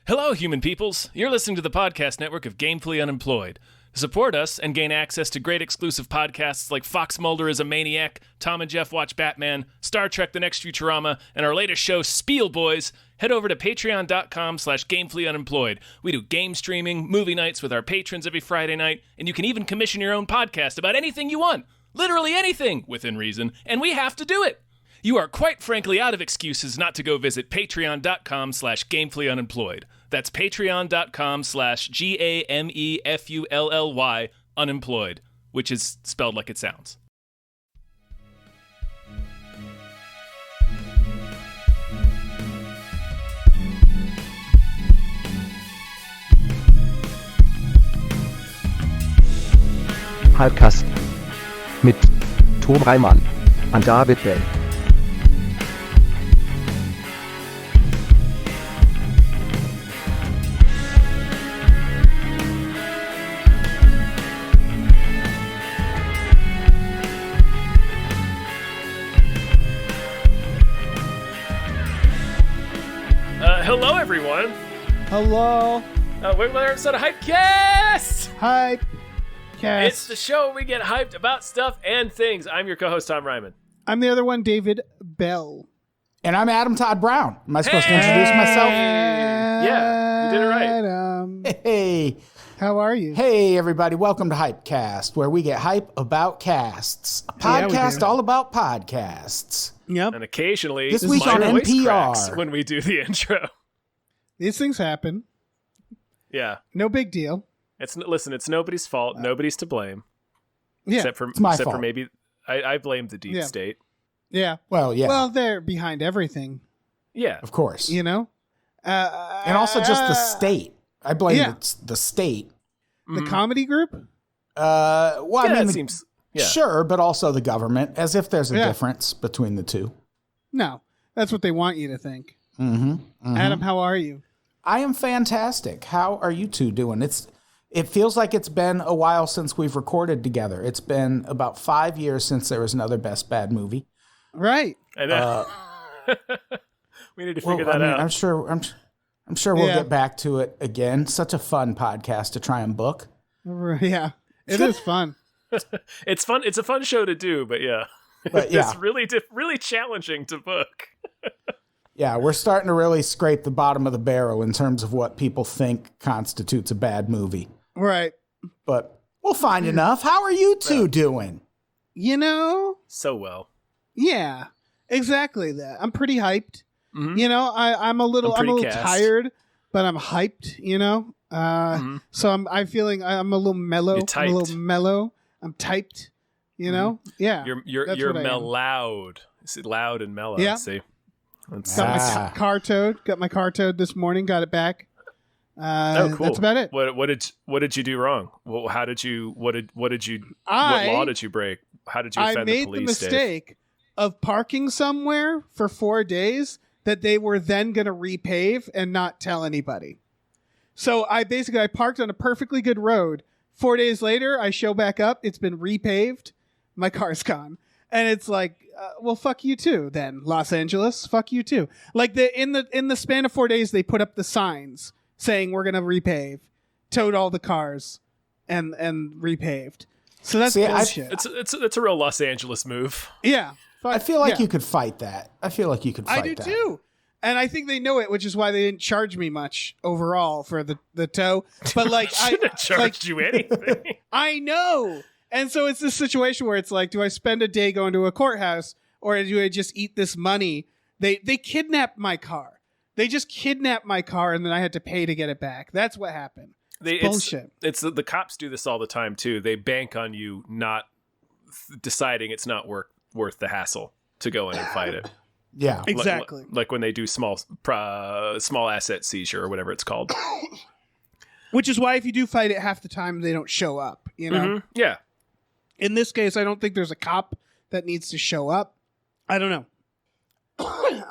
Hello, human peoples. You're listening to the podcast network of Gamefully Unemployed. To support us and gain access to great exclusive podcasts like Fox Mulder is a Maniac, Tom and Jeff Watch Batman, Star Trek The Next Futurama, and our latest show, Spiel Boys, head over to patreon.com/gamefullyunemployed. We do game streaming, movie nights with our patrons every Friday night, and you can even commission your own podcast about anything you want. Literally anything, within reason, and we have to do it. You are quite frankly out of excuses not to go visit patreon.com/gamefullyunemployed. That's patreon.com/GAMEFULLY unemployed, which is spelled like it sounds. Hypecast mit Tom Reimann und David Bell. Hello, everyone. Hello. We're another episode of Hypecast. Hypecast. It's the show where we get hyped about stuff and things. I'm your co-host, Tom Ryman. I'm the other one, David Bell. And I'm Adam Todd Brown. Am I supposed to introduce myself? Yeah, you did it right. Hey. How are you? Hey, everybody. Welcome to Hypecast, where we get hype about casts. A podcast all about podcasts. Yep. And occasionally, This week on minor voice NPR. cracks when we do the intro. These things happen. Yeah. No big deal. Listen, it's nobody's fault. Nobody's to blame. Yeah. Except for my fault. maybe I blame the deep state. Yeah. Well, yeah. Well, they're behind everything, Yeah. of course. you know? And also just the state. I blame the state. The comedy group? Well, Yeah, I mean, it seems. Yeah. sure, but also the government, as if there's a Yeah. difference between the two. No. That's what they want you to think. Mm-hmm. Adam, how are you? I am fantastic. How are you two doing? It feels like it's been a while since we've recorded together. It's been about 5 years since there was another Best Bad movie. Right. I know. We need to figure that out. I'm sure we'll Yeah. get back to it again. Such a fun podcast to try and book. Yeah. It is fun. It's fun. It's a fun show to do, but yeah, But yeah, it's really challenging to book. yeah, we're starting to really scrape the bottom of the barrel in terms of what people think constitutes a bad movie. Right. But we'll find enough. How are you two doing? You know? So well. Yeah. Exactly that. I'm pretty hyped. Mhm. You know, I'm a little gassed. tired, but I'm hyped, you know? So I'm feeling I'm a little mellow. You're I'm a little typed. mellow. I'm typed, you know? Yeah. You're that's what I am. loud. Is it loud and mellow? Yeah. See, that's Got Ah. my car towed. Got my car towed this morning. Got it back. oh, cool. That's about it. What did you do wrong? What law did you break? How did you I offend made the the police? Dave? mistake of parking somewhere for 4 days that they were then going to repave and not tell anybody. So I parked on a perfectly good road. 4 days later, I show back up. It's been repaved. My car's gone. And it's like, well, fuck you too then, Los Angeles. Fuck you too. Like in the span of 4 days, they put up the signs saying we're going to repave, towed all the cars and repaved. So that's bullshit. It's a real Los Angeles move. Yeah. I feel like you could fight that. I do too. And I think they know it, which is why they didn't charge me much overall for the tow. But like, I shouldn't have charged you anything. I know. And so it's this situation where it's like, do I spend a day going to a courthouse or do I just eat this money? They kidnapped my car. They just kidnapped my car and then I had to pay to get it back. That's what happened. Bullshit. It's the cops do this all the time too. They bank on you not deciding it's not worth the hassle to go in and fight it. Yeah, exactly. Like when they do small asset seizure or whatever it's called. Which is why if you do fight it, half the time they don't show up. You know. Mm-hmm. Yeah. In this case, I don't think there's a cop that needs to show up. I don't know.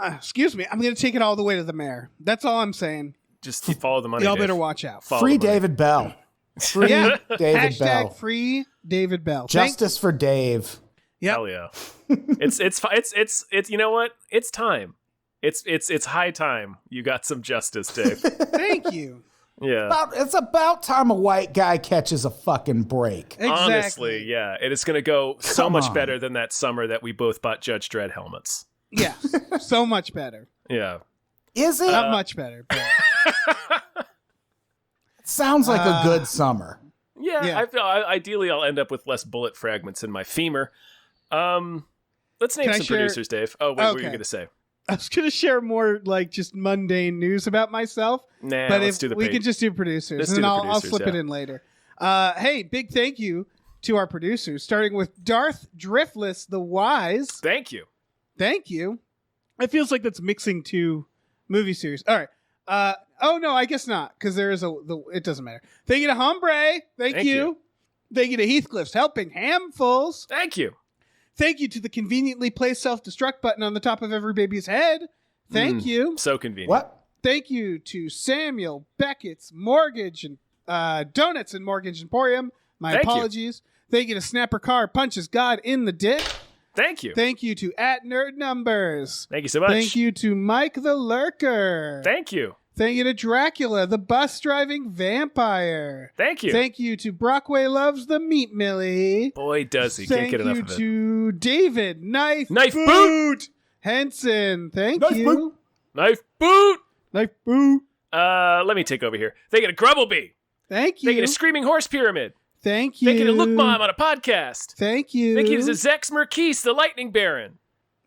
Excuse me. I'm going to take it all the way to the mayor. That's all I'm saying. Just follow the money. Y'all Dave. better watch out. Free David Bell. Free Yeah. David Bell. Hashtag free David Bell. Justice for Dave. Yep. Hell yeah. It's you know what? It's time. It's high time you got some justice, Dave. Thank you. Yeah. It's about time a white guy catches a fucking break. Exactly. Honestly, yeah. And it's going to go so Come much on. better than that summer that we both bought Judge Dredd helmets. Yes. So much better. Yeah. Is it? Not much better. But It sounds like a good summer. Yeah. I feel ideally I'll end up with less bullet fragments in my femur. Let's name Can I some share- producers, Dave. Oh, wait, what were you Okay. going to say? I was going to share more like just mundane news about myself. Nah, But let's if do the we page. can just do producers, Let's and do then the I'll producers, slip it yeah. in later. Hey, big thank you to our producers, starting with Darth Driftless the Wise. Thank you. Thank you. It feels like that's mixing two movie series. All right. Oh no, I guess not, because there is it doesn't matter. Thank you to Hombre. Thank Thank you. you. Thank you to Heathcliff's Helping Handfuls. Thank you. Thank you to the conveniently placed self-destruct button on the top of every baby's head. Thank you. So convenient. What? Thank you to Samuel Beckett's Mortgage and Donuts and Mortgage Emporium. My Thank you. apologies. Thank you to Snapper Carr Punches God in the Dick. Thank you. Thank you to @NerdNumbers. Thank you so much. Thank you to Mike the Lurker. Thank you. Thank you to Dracula, the bus driving vampire. Thank you. Thank you to Brockway Loves the Meat Millie. Boy, does he. Thank Can't get enough you of it. to David Knife Boot. Henson. Thank Knife you. Boot. Knife boot. Knife Boot. Let me take over here. Thank you to Grubblebee. Thank you. Thank you to Screaming Horse Pyramid. Thank you. Thank you to Look Mom on a podcast. Thank you. Thank you to Zex Merquise, the Lightning Baron.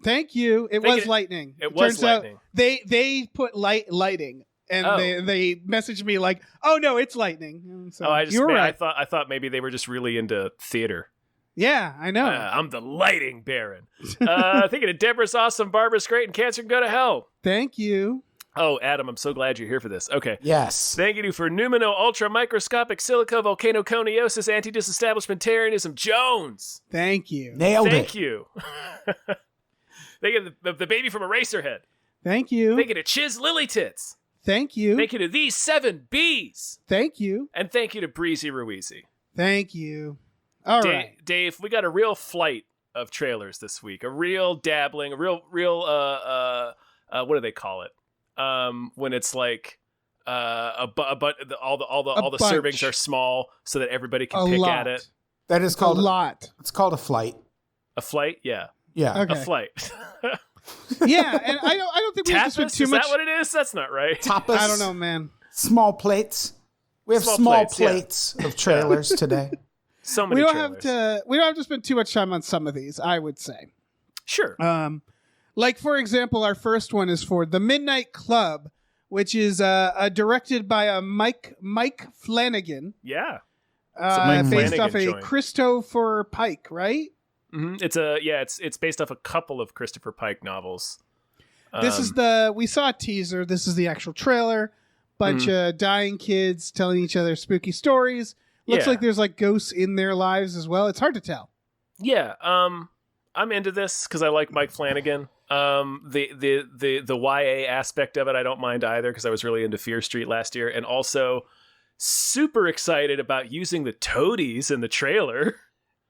Thank you. It Thank was you- lightning. it was turns out lightning. they put lighting, and Oh. they messaged me like, "Oh no, it's lightning." And so you were I right. thought maybe they were just really into theater. Yeah, I know. I'm the Lighting Baron. Thank you to Deborah's awesome, Barbara's great, and Cancer can go to hell. Thank you. Oh, Adam, I'm so glad you're here for this. Okay. Yes. Thank you for Numino Ultra Microscopic Silica Volcanoconiosis Anti-Disestablishmentarianism Jones. Thank you. Nailed Thank it. you. Thank you to the baby from Eraserhead. Thank you. Thank you to Chiz Lily Tits. Thank you. Thank you to these 7 Bs. Thank you. And thank you to Breezy Ruizy. Thank you. All right. Dave, we got a real flight of trailers this week. A real dabbling, a real what do they call it? When it's like all the bunch. servings are small so that everybody can A pick lot. at it. That is A called lot. It's called a flight. A flight? Yeah. Yeah. Okay. A flight. Yeah, and I don't think we have to spend Tapas? too Is much. that what it is? That's not right. Tapas. I don't know, man. Small plates. We have Small small plates, yeah. plates of trailers today. So many We don't trailers. have to spend too much time on some of these, I would say. Sure. Like for example, our first one is for The Midnight Club, which is directed by Mike Flanagan. Yeah. a Mike Based Flanagan off a joint. Christopher Pike, right? Mm-hmm. It's based off a couple of Christopher Pike novels. This is we saw a teaser. This is the actual trailer. Bunch Mm-hmm. of dying kids telling each other spooky stories. Looks Yeah. like there's like ghosts in their lives as well. It's hard to tell. Yeah. I'm into this because I like Mike Flanagan. The YA aspect of it I don't mind either because I was really into Fear Street last year, and also super excited about using the toadies in the trailer.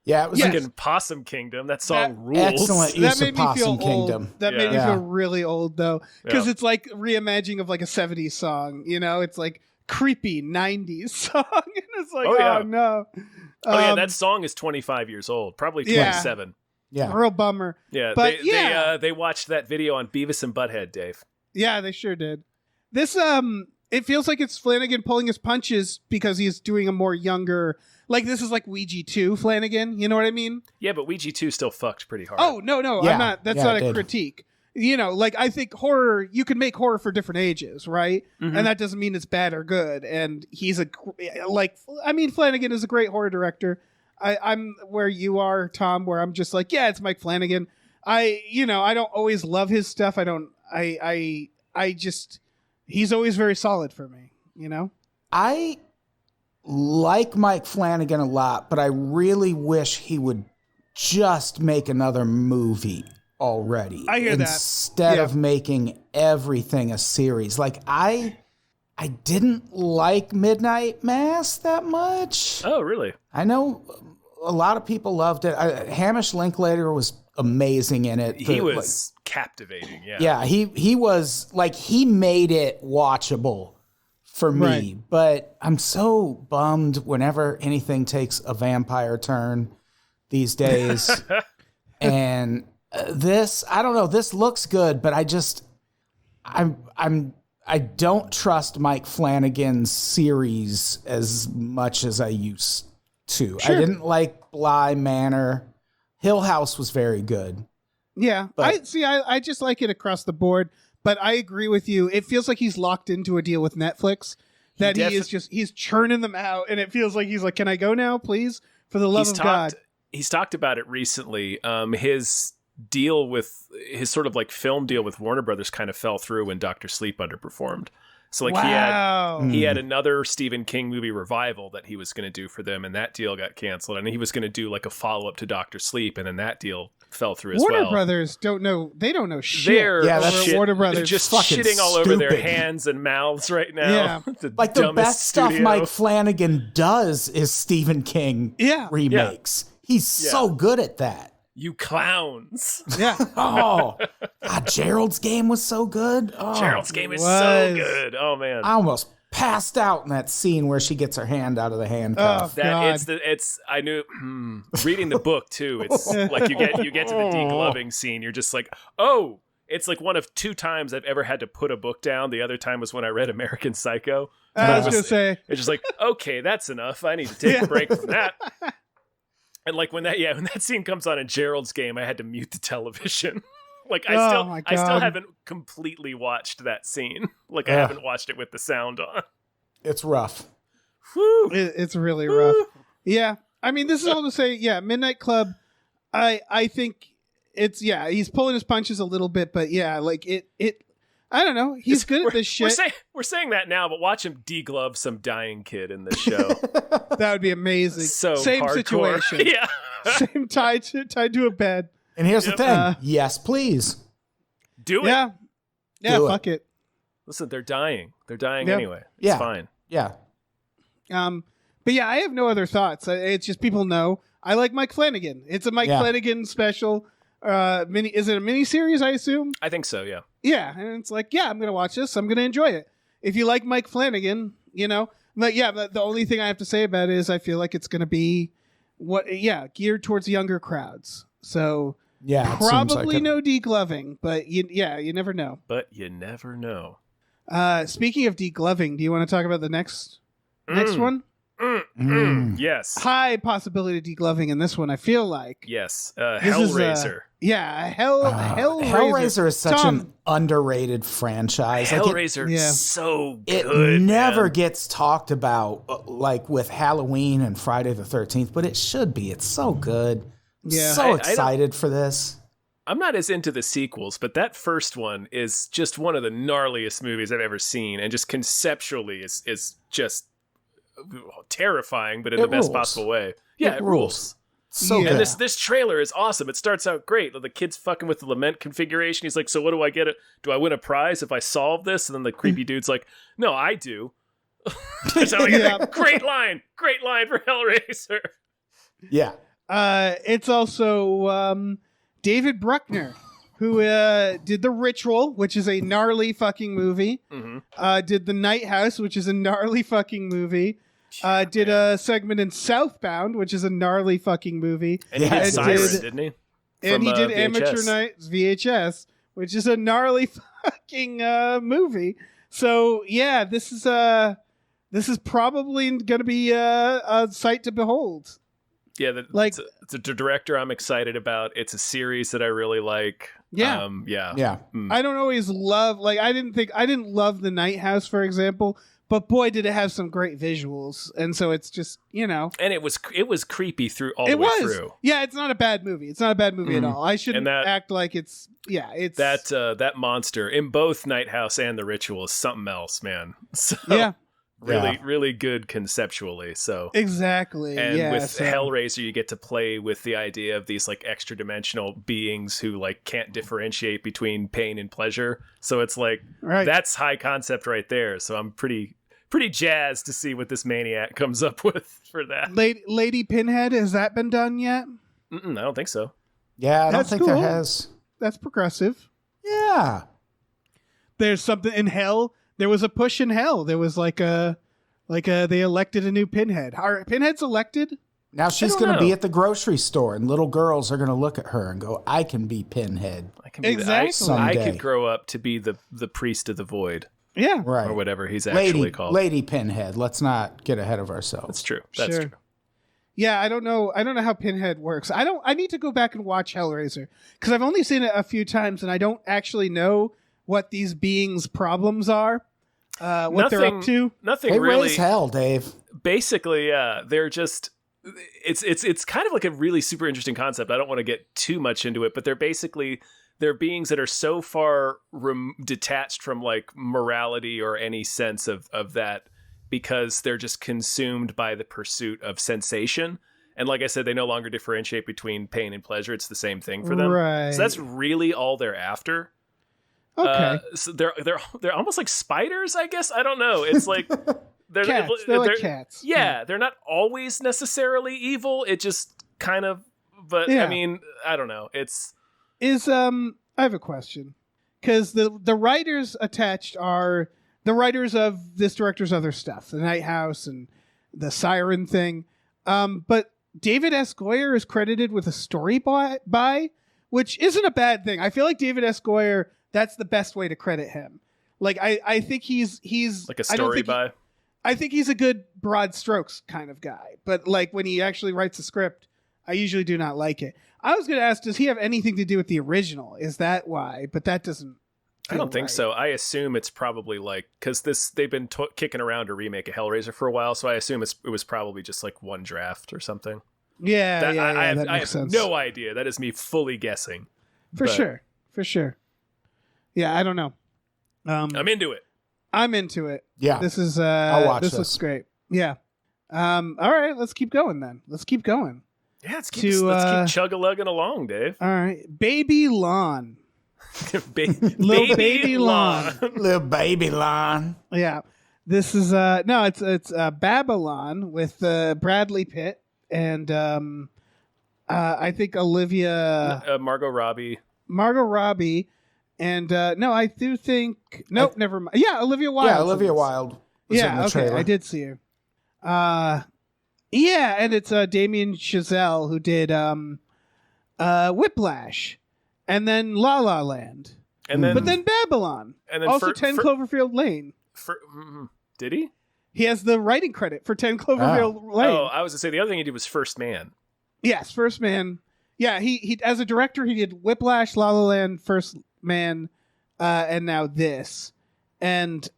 Yeah, it was Yes. Fucking Possum Kingdom. That song That- rules. excellent use That of made me feel Possum Kingdom. old. That made me Yeah. feel really old though, because Yeah. it's like reimagining of like a '70s song. You know, it's like creepy '90s song, and it's like, Oh, yeah. oh no. Oh yeah, that song is 25 years old, probably Yeah. 27. Yeah. real bummer. Yeah, But they watched that video on Beavis and Butthead, Dave. Yeah, they sure did. This it feels like it's Flanagan pulling his punches because he's doing a more younger. Like this is like Ouija 2 Flanagan. You know what I mean? Yeah, but Ouija 2 still fucked pretty hard. Oh no, Yeah, I'm not. That's yeah, not it a did. critique. You know, like I think horror. You can make horror for different ages, right? Mhm. And that doesn't mean it's bad or good. And he's Flanagan is a great horror director. I'm where you are, Tom, where I'm just like, yeah, it's Mike Flanagan. I don't always love his stuff. I just he's always very solid for me. You know. I like Mike Flanagan a lot, but I really wish he would just make another movie already. I hear that. Instead Yeah. of making everything a series. Like I didn't like Midnight Mass that much. Oh, really? I know a lot of people loved it. Hamish Linklater was amazing in it. He was captivating. Yeah. Yeah, he was like, he made it watchable for me. Right. But I'm so bummed whenever anything takes a vampire turn these days. And this, I don't know, this looks good, but I don't trust Mike Flanagan's series as much as I used to. Sure. I didn't like Bly Manor. Hill House was very good. Yeah, But- I just like it across the board, but I agree with you. It feels like he's locked into a deal with Netflix that he's churning them out, and it feels like he's like, "Can I go now, please? For the love of God." He's talked about it recently. His deal with his sort of like film deal with Warner Brothers kind of fell through when Dr. Sleep underperformed. So like he had another Stephen King movie revival that he was going to do for them, and that deal got canceled. And he was going to do like a follow up to Dr. Sleep, and then that deal fell through as well. Warner Brothers don't know shit. They're that's shit. Warner Brothers They're just fucking shitting all over their stupid. hands and mouths right now. Yeah. Like the dumbest best stuff studio. Mike Flanagan does is Stephen King remakes. He's so good at that. You clowns. Yeah. Oh, God, Gerald's Game was so good. Oh, Gerald's Game is was. so good. Oh man. I almost passed out in that scene where she gets her hand out of the handcuff. Oh, God. I knew reading the book too. It's like you get to the degloving scene. You're just like, oh, it's like one of 2 times I've ever had to put a book down. The other time was when I read American Psycho. I was going to say. It's just like, okay, that's enough. I need to take a break from that. And like when that scene comes on in Gerald's Game, I had to mute the television. Like I still haven't completely watched that scene. Like I haven't watched it with the sound on. It's rough. Whew. It's really rough. Yeah. I mean, this is all to say, Midnight Club, I think he's pulling his punches a little bit, but like it I don't know. He's good at this shit. We're saying that now, but watch him deglove some dying kid in this show. That would be amazing. So Same hardcore. situation. Yeah. Same tied to a bed. And here's the thing. Yes, please. Do it. Yeah. Yeah, Do fuck it. Listen, they're dying. They're dying Yep. anyway. It's fine. Yeah. But yeah, I have no other thoughts. It's just people know I like Mike Flanagan. It's a Mike Flanagan special. Is it a mini series? I assume. I think so. Yeah. Yeah, and it's like, I'm gonna watch this. I'm gonna enjoy it. If you like Mike Flanagan, but the only thing I have to say about it is I feel like it's gonna be geared towards younger crowds. So probably no degloving, but you never know. But you never know. Speaking of degloving, do you want to talk about the next one? Yes. High possibility of degloving in this one, I feel like. Yes. This Hellraiser. Hellraiser. Hellraiser is such an underrated franchise. Hellraiser is so it good. never gets talked about like with Halloween and Friday the 13th, but it should be. It's so good. Yeah. So excited for this. I'm not as into the sequels, but that first one is just one of the gnarliest movies I've ever seen, and just conceptually is just terrifying, but in the best possible way. Yeah, it rules. So Yeah. And this trailer is awesome. It starts out great. The kid's fucking with the lament configuration. He's like, so what do I get? Do I win a prize if I solve this? And then the creepy dude's like, no, I do. So great line for Hellraiser. Yeah. It's also David Bruckner, who did The Ritual, which is a gnarly fucking movie. Mm-hmm. Did The Night House, which is a gnarly fucking movie. Did a segment in Southbound, which is a gnarly fucking movie. And he did Siren, didn't he? And he did VHS. Amateur Nights VHS, which is a gnarly fucking movie. So yeah, this is probably going to be a sight to behold. Yeah, it's a director I'm excited about. It's a series that I really like. Yeah. Yeah. I don't always love, I didn't love The Night House, for example, but boy, did it have some great visuals. And so it's just, And it was creepy through all the way through. Yeah, it's not a bad movie. It's not a bad movie at all. I shouldn't act like it's that monster in both Night House and The Ritual is something else, man. So, really good conceptually. So exactly. And with Hellraiser, you get to play with the idea of these like extra dimensional beings who like can't differentiate between pain and pleasure. So it's like that's high concept right there. So I'm pretty jazzed to see what this maniac comes up with for that. Lady Pinhead, has that been done yet? I don't think so. Yeah, I don't think there cool. has. That's progressive. Yeah. There's something in Hell. There was a push in Hell. There was like they elected a new Pinhead. Are Pinheads elected? Now she's going to be at the grocery store, and little girls are going to look at her and go, I can be Pinhead. I can be Exactly. I could grow up to be the priest of the void. Yeah. Right. Or whatever he's actually called. Lady Pinhead. Let's not get ahead of ourselves. That's true. That's Sure. true. Yeah, I don't know how Pinhead works. I need to go back and watch Hellraiser because I've only seen it a few times and I don't actually know what these beings' problems are. What they're up to. Nothing They really. raise hell, Dave. Basically, yeah, they're just. It's kind of like a really super interesting concept. I don't want to get too much into it, but they're beings that are so far detached from like morality or any sense of that, because they're just consumed by the pursuit of sensation. And like I said, they no longer differentiate between pain and pleasure. It's the same thing for them. Right. So that's really all they're after. Okay. So they're almost like spiders, I guess. I don't know. It's like they're Cats. They're like cats. Yeah, they're not always necessarily evil. It just kind of. But Yeah. I mean, I don't know. It's I have a question because the writers attached are the writers of this director's other stuff, The Night House and the Siren thing. But David S. Goyer is credited with a story by, which isn't a bad thing. I feel like David S. Goyer, that's the best way to credit him. Like I think he's like a story by. I think he's a good broad strokes kind of guy, but like when he actually writes a script, I usually do not like it. I was going to ask, does he have anything to do with the original? Is that why? But that doesn't. I don't think right. so. I assume it's probably like because they've been kicking around to remake a Hellraiser for a while, so I assume it was probably just like one draft or something. Yeah, That, yeah, I that have makes sense. no idea. That is me fully guessing. For sure. Yeah, I don't know. I'm into it. I'm into it. Yeah. This is I'll watch this this. looks great. Yeah. All right, let's keep going then. Let's keep going. Yeah, let's keep chug-a-lugging along, Dave. All right, Baby Lawn. Little baby lawn. Little baby lawn. Yeah. This is it's Babylon with Bradley Pitt and I think Olivia Margot Robbie. and I do think never mind. Yeah, Olivia Wilde. Yeah, Olivia Wilde. Was in Yeah, the okay, trailer. I did see her. Yeah, and it's Damien Chazelle who did Whiplash, and then La La Land, And then but then Babylon, and then also 10 Cloverfield Lane. Did he? He has the writing credit for 10 Cloverfield Lane. Oh, I was gonna say the other thing he did was First Man. Yes, First Man. Yeah, he as a director he did Whiplash, La La Land, First Man, and now this. And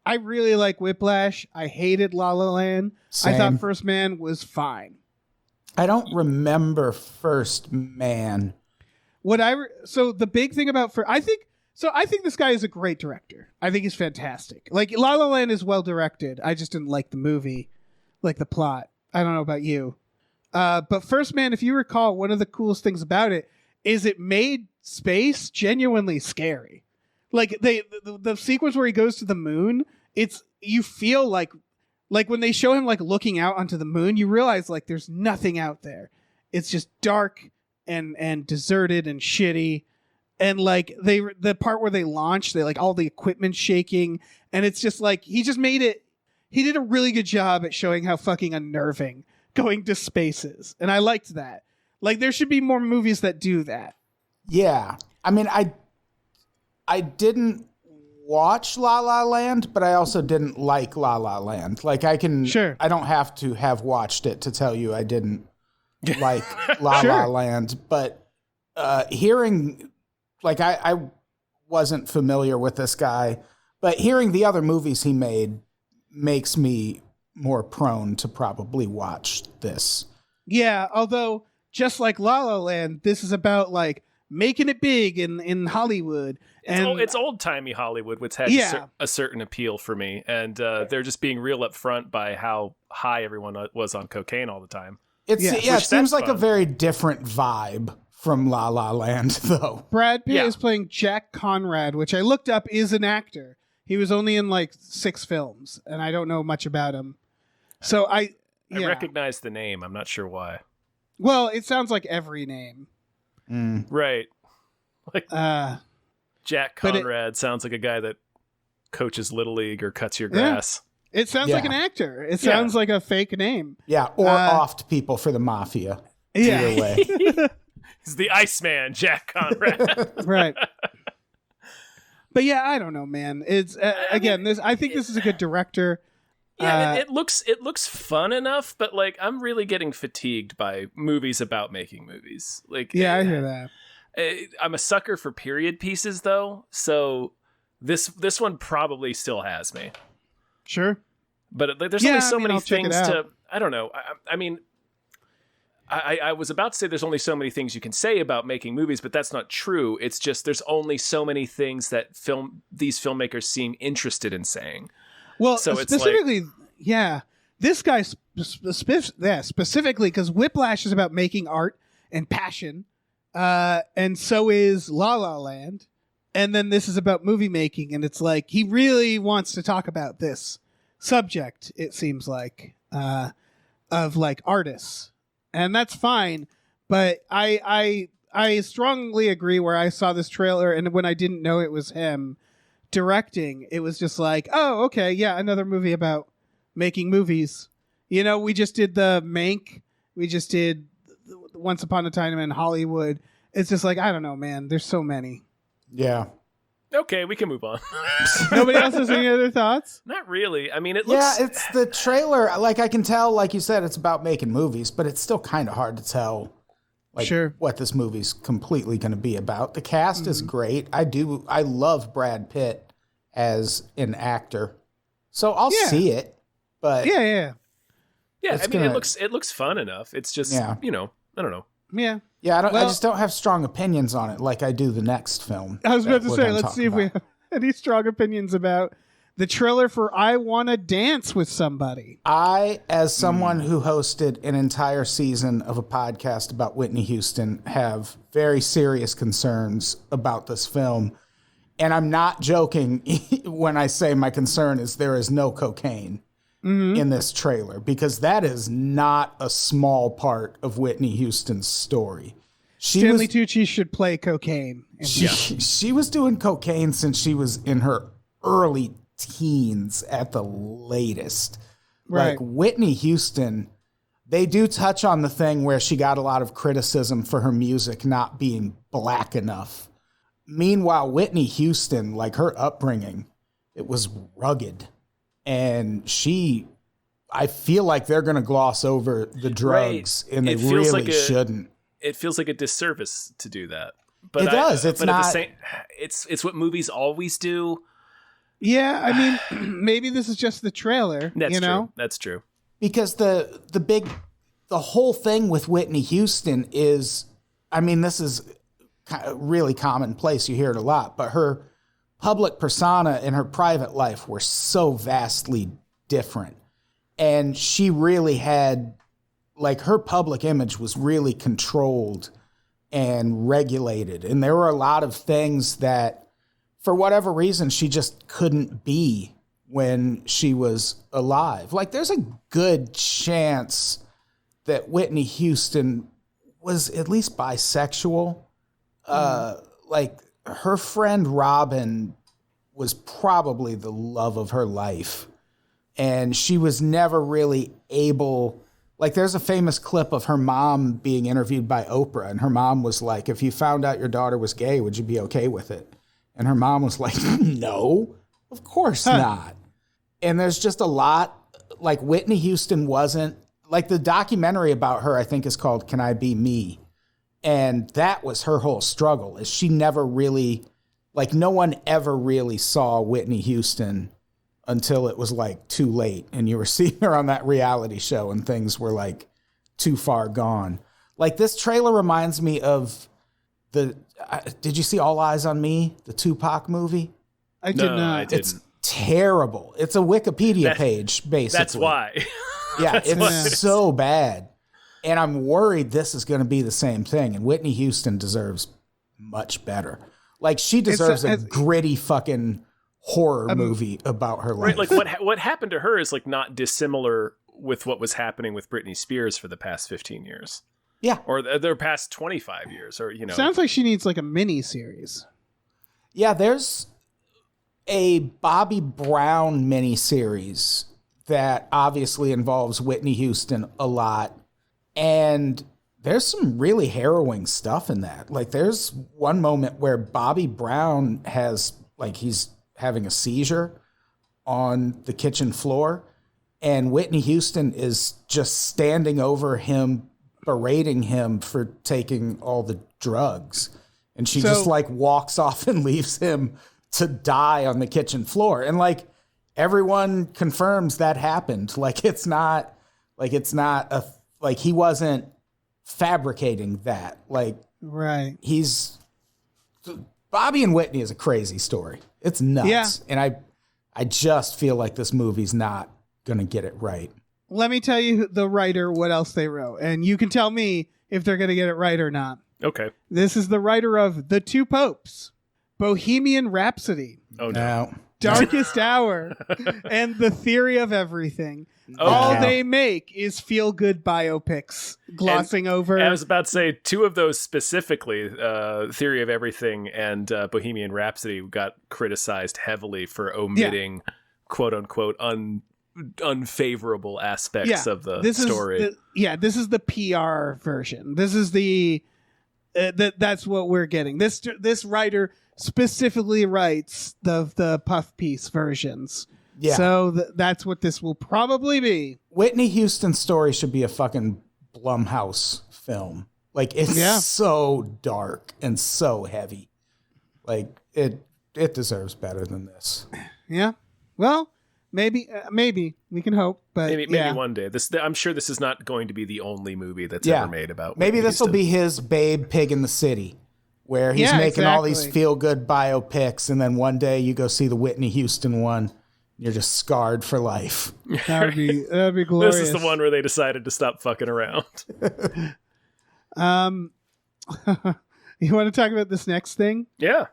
I really like Whiplash. I hated La La Land. Same. I thought First Man was fine. I don't remember First Man. So the big thing about I think this guy is a great director. I think he's fantastic. Like La La Land is well directed. I just didn't like the movie, like the plot. I don't know about you. But First Man, if you recall, one of the coolest things about it is it made space genuinely scary. Like the sequence where he goes to the moon, you feel like when they show him like looking out onto the moon, you realize like there's nothing out there. It's just dark and deserted and shitty. And like the part where they launch, they like all the equipment shaking, and it's just like he did a really good job at showing how fucking unnerving going to space is. And I liked that. Like there should be more movies that do that. Yeah. I mean, I didn't watch La La Land, but I also didn't like La La Land. Like I don't have to have watched it to tell you I didn't like La La Land, but hearing, like I wasn't familiar with this guy, but hearing the other movies he made makes me more prone to probably watch this. Yeah, although just like La La Land, this is about like making it big in Hollywood. It's old-timey Hollywood, which has a certain appeal for me. And they're just being real upfront by how high everyone was on cocaine all the time. It seems like a very different vibe from La La Land, though. Brad Pitt is playing Jack Conrad, which I looked up is an actor. He was only in like 6 films, and I don't know much about him. So I recognize the name. I'm not sure why. Well, it sounds like every name. Right. Like Jack Conrad sounds like a guy that coaches Little League or cuts your grass. It sounds like an actor. It sounds like a fake name. Yeah, or offed people for the mafia. Yeah. Either way. He's the Iceman, Jack Conrad. Right. But yeah, I don't know, man. It's again, I think this is a good director. Yeah, it looks fun enough, but like I'm really getting fatigued by movies about making movies. Like, yeah, I hear that. I'm a sucker for period pieces, though, so this one probably still has me. Sure, but there's only so many I'll things to. I don't know. I mean, I was about to say there's only so many things you can say about making movies, but that's not true. It's just there's only so many things that these filmmakers seem interested in saying. Well, so specifically, this guy specifically, because Whiplash is about making art and passion, and so is La La Land, and then this is about movie making, and it's like he really wants to talk about this subject. It seems like of like artists, and that's fine. But I strongly agree. Where I saw this trailer, and when I didn't know it was him directing, it was just like, oh, okay, yeah, another movie about making movies. We just did the Mank, we just did Once Upon a Time in Hollywood. It's just like, I don't know, man, there's so many. Yeah. Okay, we can move on. Nobody else has any other thoughts? Not really. I mean, it looks... Yeah, it's the trailer. Like, I can tell, like you said, it's about making movies, but it's still kind of hard to tell what this movie's completely going to be about. The cast is great. I love Brad Pitt as an actor, so I'll see it. But yeah. I mean, it looks fun enough. It's just I don't know. Yeah. I just don't have strong opinions on it like I do the next film. I was about to say, let's see if we have any strong opinions about the trailer for I Wanna Dance with Somebody. I, as someone who hosted an entire season of a podcast about Whitney Houston, have very serious concerns about this film. And I'm not joking when I say my concern is there is no cocaine in this trailer, because that is not a small part of Whitney Houston's story. Stanley Tucci should play cocaine. She was doing cocaine since she was in her early teens at the latest. Right. Like Whitney Houston, they do touch on the thing where she got a lot of criticism for her music not being black enough. Meanwhile, Whitney Houston, like her upbringing, it was rugged. And I feel like they're going to gloss over the drugs, and they really shouldn't. It feels like a disservice to do that. But it does. It's not. It's what movies always do. Yeah, I mean, maybe this is just the trailer. That's true. That's true. Because the whole thing with Whitney Houston is, I mean, this is really commonplace. You hear it a lot, but her public persona and her private life were so vastly different. And she really had, like, her public image was really controlled and regulated. And there were a lot of things that, for whatever reason, she just couldn't be when she was alive. Like, there's a good chance that Whitney Houston was at least bisexual. Like, her friend Robin was probably the love of her life. And she was never really able, like, there's a famous clip of her mom being interviewed by Oprah. And her mom was like, if you found out your daughter was gay, would you be okay with it? And her mom was like, no, of course not. And there's just a lot, like, Whitney Houston wasn't, like, the documentary about her, I think, is called Can I Be Me? And that was her whole struggle, is she never really, like, no one ever really saw Whitney Houston until it was, like, too late. And you were seeing her on that reality show and things were, like, too far gone. Like, this trailer reminds me of did you see All Eyes on Me, the Tupac movie? I did not. I didn't. It's terrible. It's a Wikipedia page, basically. That's why. Yeah, it's so bad. And I'm worried this is going to be the same thing. And Whitney Houston deserves much better. Like, she deserves a gritty fucking horror movie about her life. Right, like, what happened to her is, like, not dissimilar with what was happening with Britney Spears for the past 15 years. Yeah. Or their past 25 years, or, you know. Sounds like she needs, like, a mini series. Yeah, there's a Bobby Brown miniseries that obviously involves Whitney Houston a lot. And there's some really harrowing stuff in that. Like, there's one moment where Bobby Brown he's having a seizure on the kitchen floor, and Whitney Houston is just standing over him, berating him for taking all the drugs. And she just like walks off and leaves him to die on the kitchen floor. And like, everyone confirms that happened. Like, he wasn't fabricating that. Like, right. Bobby and Whitney is a crazy story. It's nuts. Yeah. And I just feel like this movie's not going to get it right. Let me tell you the writer what else they wrote, and you can tell me if they're going to get it right or not. Okay. This is the writer of The Two Popes, Bohemian Rhapsody, Oh no. Darkest Hour, and The Theory of Everything. Oh, All wow. they make is feel-good biopics, glossing over. I was about to say, two of those specifically, Theory of Everything and Bohemian Rhapsody, got criticized heavily for omitting quote-unquote unfavorable aspects of the story. This is the PR version. This is that's what we're getting. This writer specifically writes the puff piece versions. Yeah. So that's what this will probably be. Whitney Houston's story should be a fucking Blumhouse film. Like, it's so dark and so heavy. Like, it deserves better than this. Yeah. Well, maybe we can hope, but maybe one day. I'm sure this is not going to be the only movie that's ever made about. Maybe this will be his Babe Pig in the City, where he's making all these feel good biopics, and then one day you go see the Whitney Houston one. You're just scarred for life. That'd be glorious. This is the one where they decided to stop fucking around. You want to talk about this next thing? Yeah.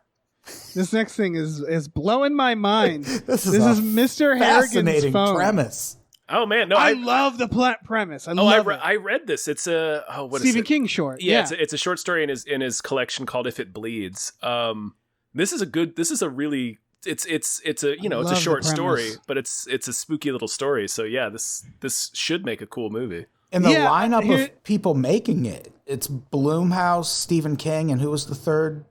This next thing is blowing my mind. This is Mr. Harrigan's phone. Premise. Oh man, no! I love the premise. I read this. It's a Stephen King short. Yeah, it's a short story in his collection called If It Bleeds. This is a really it's a short story, but it's a spooky little story. So yeah, this should make a cool movie. And the lineup of people making it, it's Blumhouse, Stephen King, and who was the third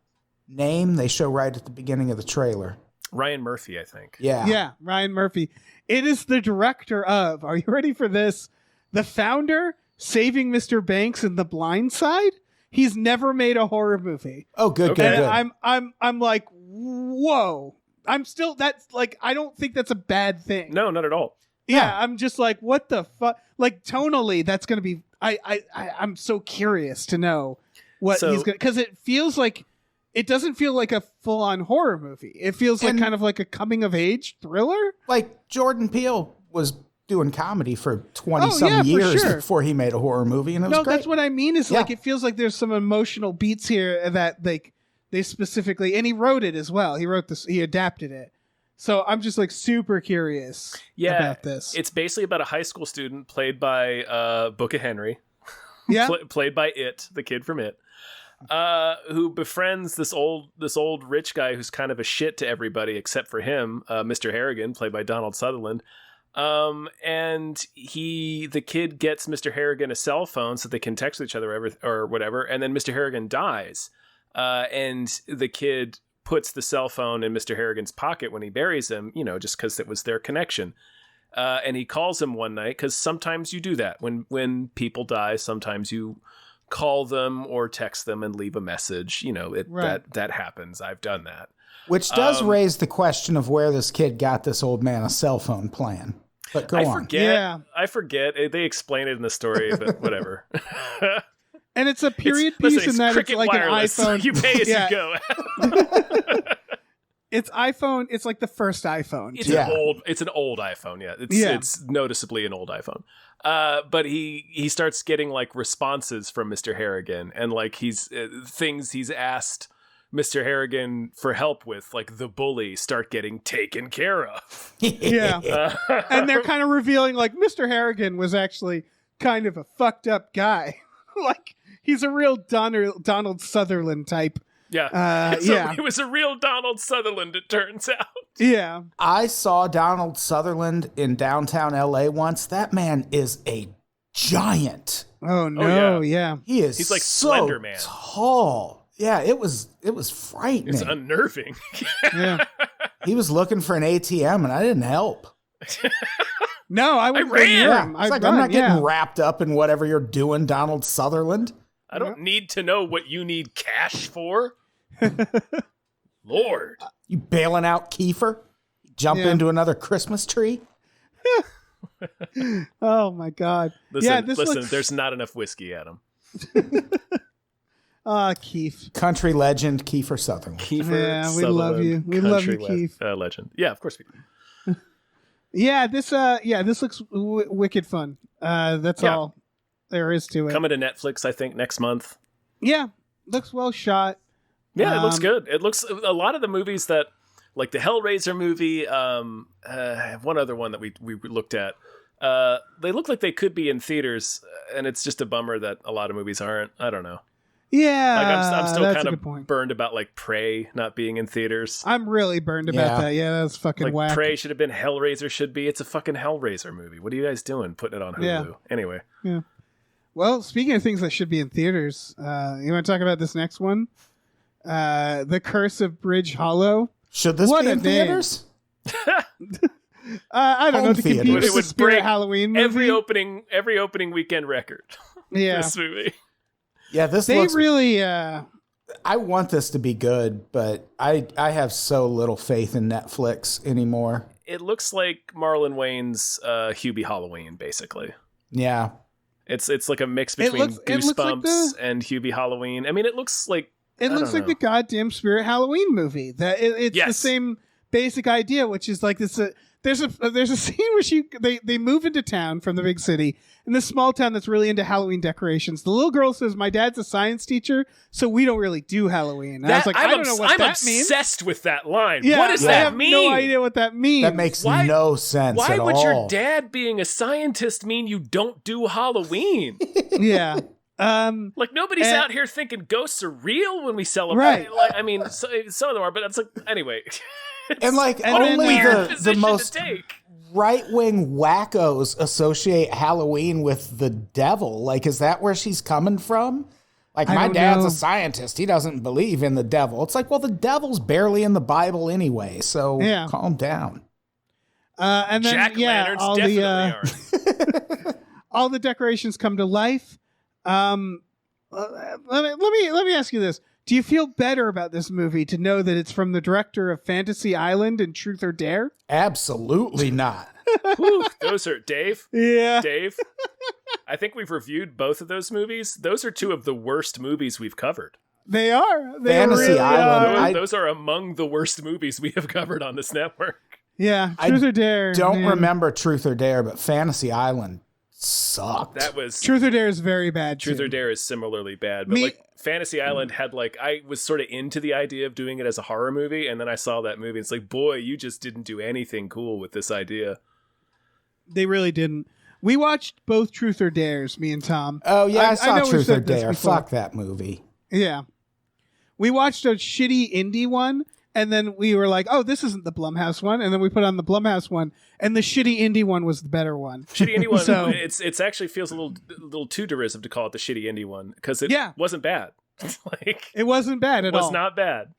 name they show right at the beginning of the trailer? Ryan Murphy, I think. Yeah, Ryan Murphy. It is the director of, are you ready for this? The founder, Saving Mr. Banks and The Blind Side. He's never made a horror movie. Oh, good. I'm like, whoa. I'm still, that's like, I don't think that's a bad thing. No, not at all. Yeah, I'm just like, what the fuck? Like, tonally, that's going to be, I'm so curious to know what he's going to, because it feels like, it doesn't feel like a full-on horror movie. It feels like kind of like a coming-of-age thriller. Like, Jordan Peele was doing comedy for 20-some years before he made a horror movie, and it was great. That's what I mean, is like, it feels like there's some emotional beats here that they specifically, and he wrote it as well. He wrote this, he adapted it. So I'm just like super curious about this. It's basically about a high school student played by Book of Henry. Played by the kid from It. Who befriends this old rich guy who's kind of a shit to everybody except for him, Mr. Harrigan, played by Donald Sutherland. And the kid gets Mr. Harrigan a cell phone so they can text each other or whatever. And then Mr. Harrigan dies. And the kid puts the cell phone in Mr. Harrigan's pocket when he buries him, just because it was their connection. And he calls him one night, because sometimes you do that when people die. Sometimes you call them or text them and leave a message. That happens. I've done that. Which does raise the question of where this kid got this old man a cell phone plan. But go on. I forget. They explain it in the story, but whatever. And it's a period piece in that it's like wireless. An iPhone. You pay as you go. It's iPhone. It's like the first iPhone. It's an old iPhone. Yeah. It's noticeably an old iPhone. But he starts getting like responses from Mr. Harrigan, and like things he's asked Mr. Harrigan for help with, like the bully, start getting taken care of. And they're kind of revealing like Mr. Harrigan was actually kind of a fucked up guy. Like, he's a real Donald Sutherland type. Yeah. Yeah. He was a real Donald Sutherland, it turns out. Yeah. I saw Donald Sutherland in downtown LA once. That man is a giant. Oh no, yeah. He's like so Slender Man. Tall. Yeah, it was frightening. It's unnerving. Yeah. He was looking for an ATM and I didn't help. No, I would ran. I'm not getting wrapped up in whatever you're doing, Donald Sutherland. I don't need to know what you need cash for. Lord. You bailing out Kiefer? Jump into another Christmas tree? Oh my God. Listen, there's not enough whiskey, Adam. Keith. Country legend Kiefer Sutherland. Yeah, we love you. We love you, Keith. Legend. Yeah, of course we do. Yeah, this looks wicked fun. That's all there is to it. Coming to Netflix, I think, next month. Yeah, looks well shot. Yeah, it looks good. It looks a lot of the movies that, like the Hellraiser movie, one other one that we looked at. They look like they could be in theaters, and it's just a bummer that a lot of movies aren't. I don't know. Yeah, like I'm still kind of burned about like Prey not being in theaters. I'm really burned about that. Yeah, that's fucking like whack. Prey should have been. Hellraiser should be. It's a fucking Hellraiser movie. What are you guys doing putting it on Hulu? Yeah. Anyway. Yeah. Well, speaking of things that should be in theaters, you want to talk about this next one? The Curse of Bridge Hollow. Should this be in theaters? I don't know. To compete with the Spirit Halloween movie. Every opening weekend record. Yeah. This movie. Yeah, they really. I want this to be good, but I have so little faith in Netflix anymore. It looks like Marlon Wayne's Hubie Halloween, basically. Yeah, it's like a mix between Goosebumps and Hubie Halloween. I mean, it looks like the goddamn Spirit Halloween movie. That it's the same basic idea, which is like this. There's a scene where they move into town from the big city in this small town that's really into Halloween decorations. The little girl says, "My dad's a science teacher, so we don't really do Halloween." And I was like, I don't know what that means. I'm obsessed with that line. Yeah, what does that mean? I have no idea what that means. That makes no sense. Why at would all. your dad being a scientist mean you don't do Halloween? Yeah. Like nobody's out here thinking ghosts are real when we celebrate. Right. Like, I mean, some of them are, but it's like anyway. And like only the most right-wing wackos associate Halloween with the devil. Like, is that where she's coming from? Like, my dad's a scientist. He doesn't believe in the devil. It's like, well, the devil's barely in the Bible anyway, so calm down. And then, Jack-o'-lanterns definitely aren't. All the decorations come to life. Let me ask you this. Do you feel better about this movie to know that it's from the director of Fantasy Island and Truth or Dare? Absolutely not. Whew, those are Dave. Yeah. Dave. I think we've reviewed both of those movies. Those are two of the worst movies we've covered. They are. Fantasy really Island. Those are among the worst movies we have covered on this network. Yeah. Truth or Dare. Don't remember Truth or Dare, but Fantasy Island sucked. That was Truth or Dare is very bad. Truth or Dare is similarly bad, but like Fantasy Island had like I was sort of into the idea of doing it as a horror movie, and then I saw that movie. And it's like, boy, you just didn't do anything cool with this idea. They really didn't. We watched both Truth or Dares, me and Tom. Oh yeah, I saw Truth or Dare. Fuck that movie. Yeah, we watched a shitty indie one. And then we were like, oh, this isn't the Blumhouse one. And then we put on the Blumhouse one. And the shitty indie one was the better one. Shitty indie one, so, it's actually feels a little too derisive to call it the shitty indie one. Because it wasn't bad. Like it wasn't bad at all. It was not bad.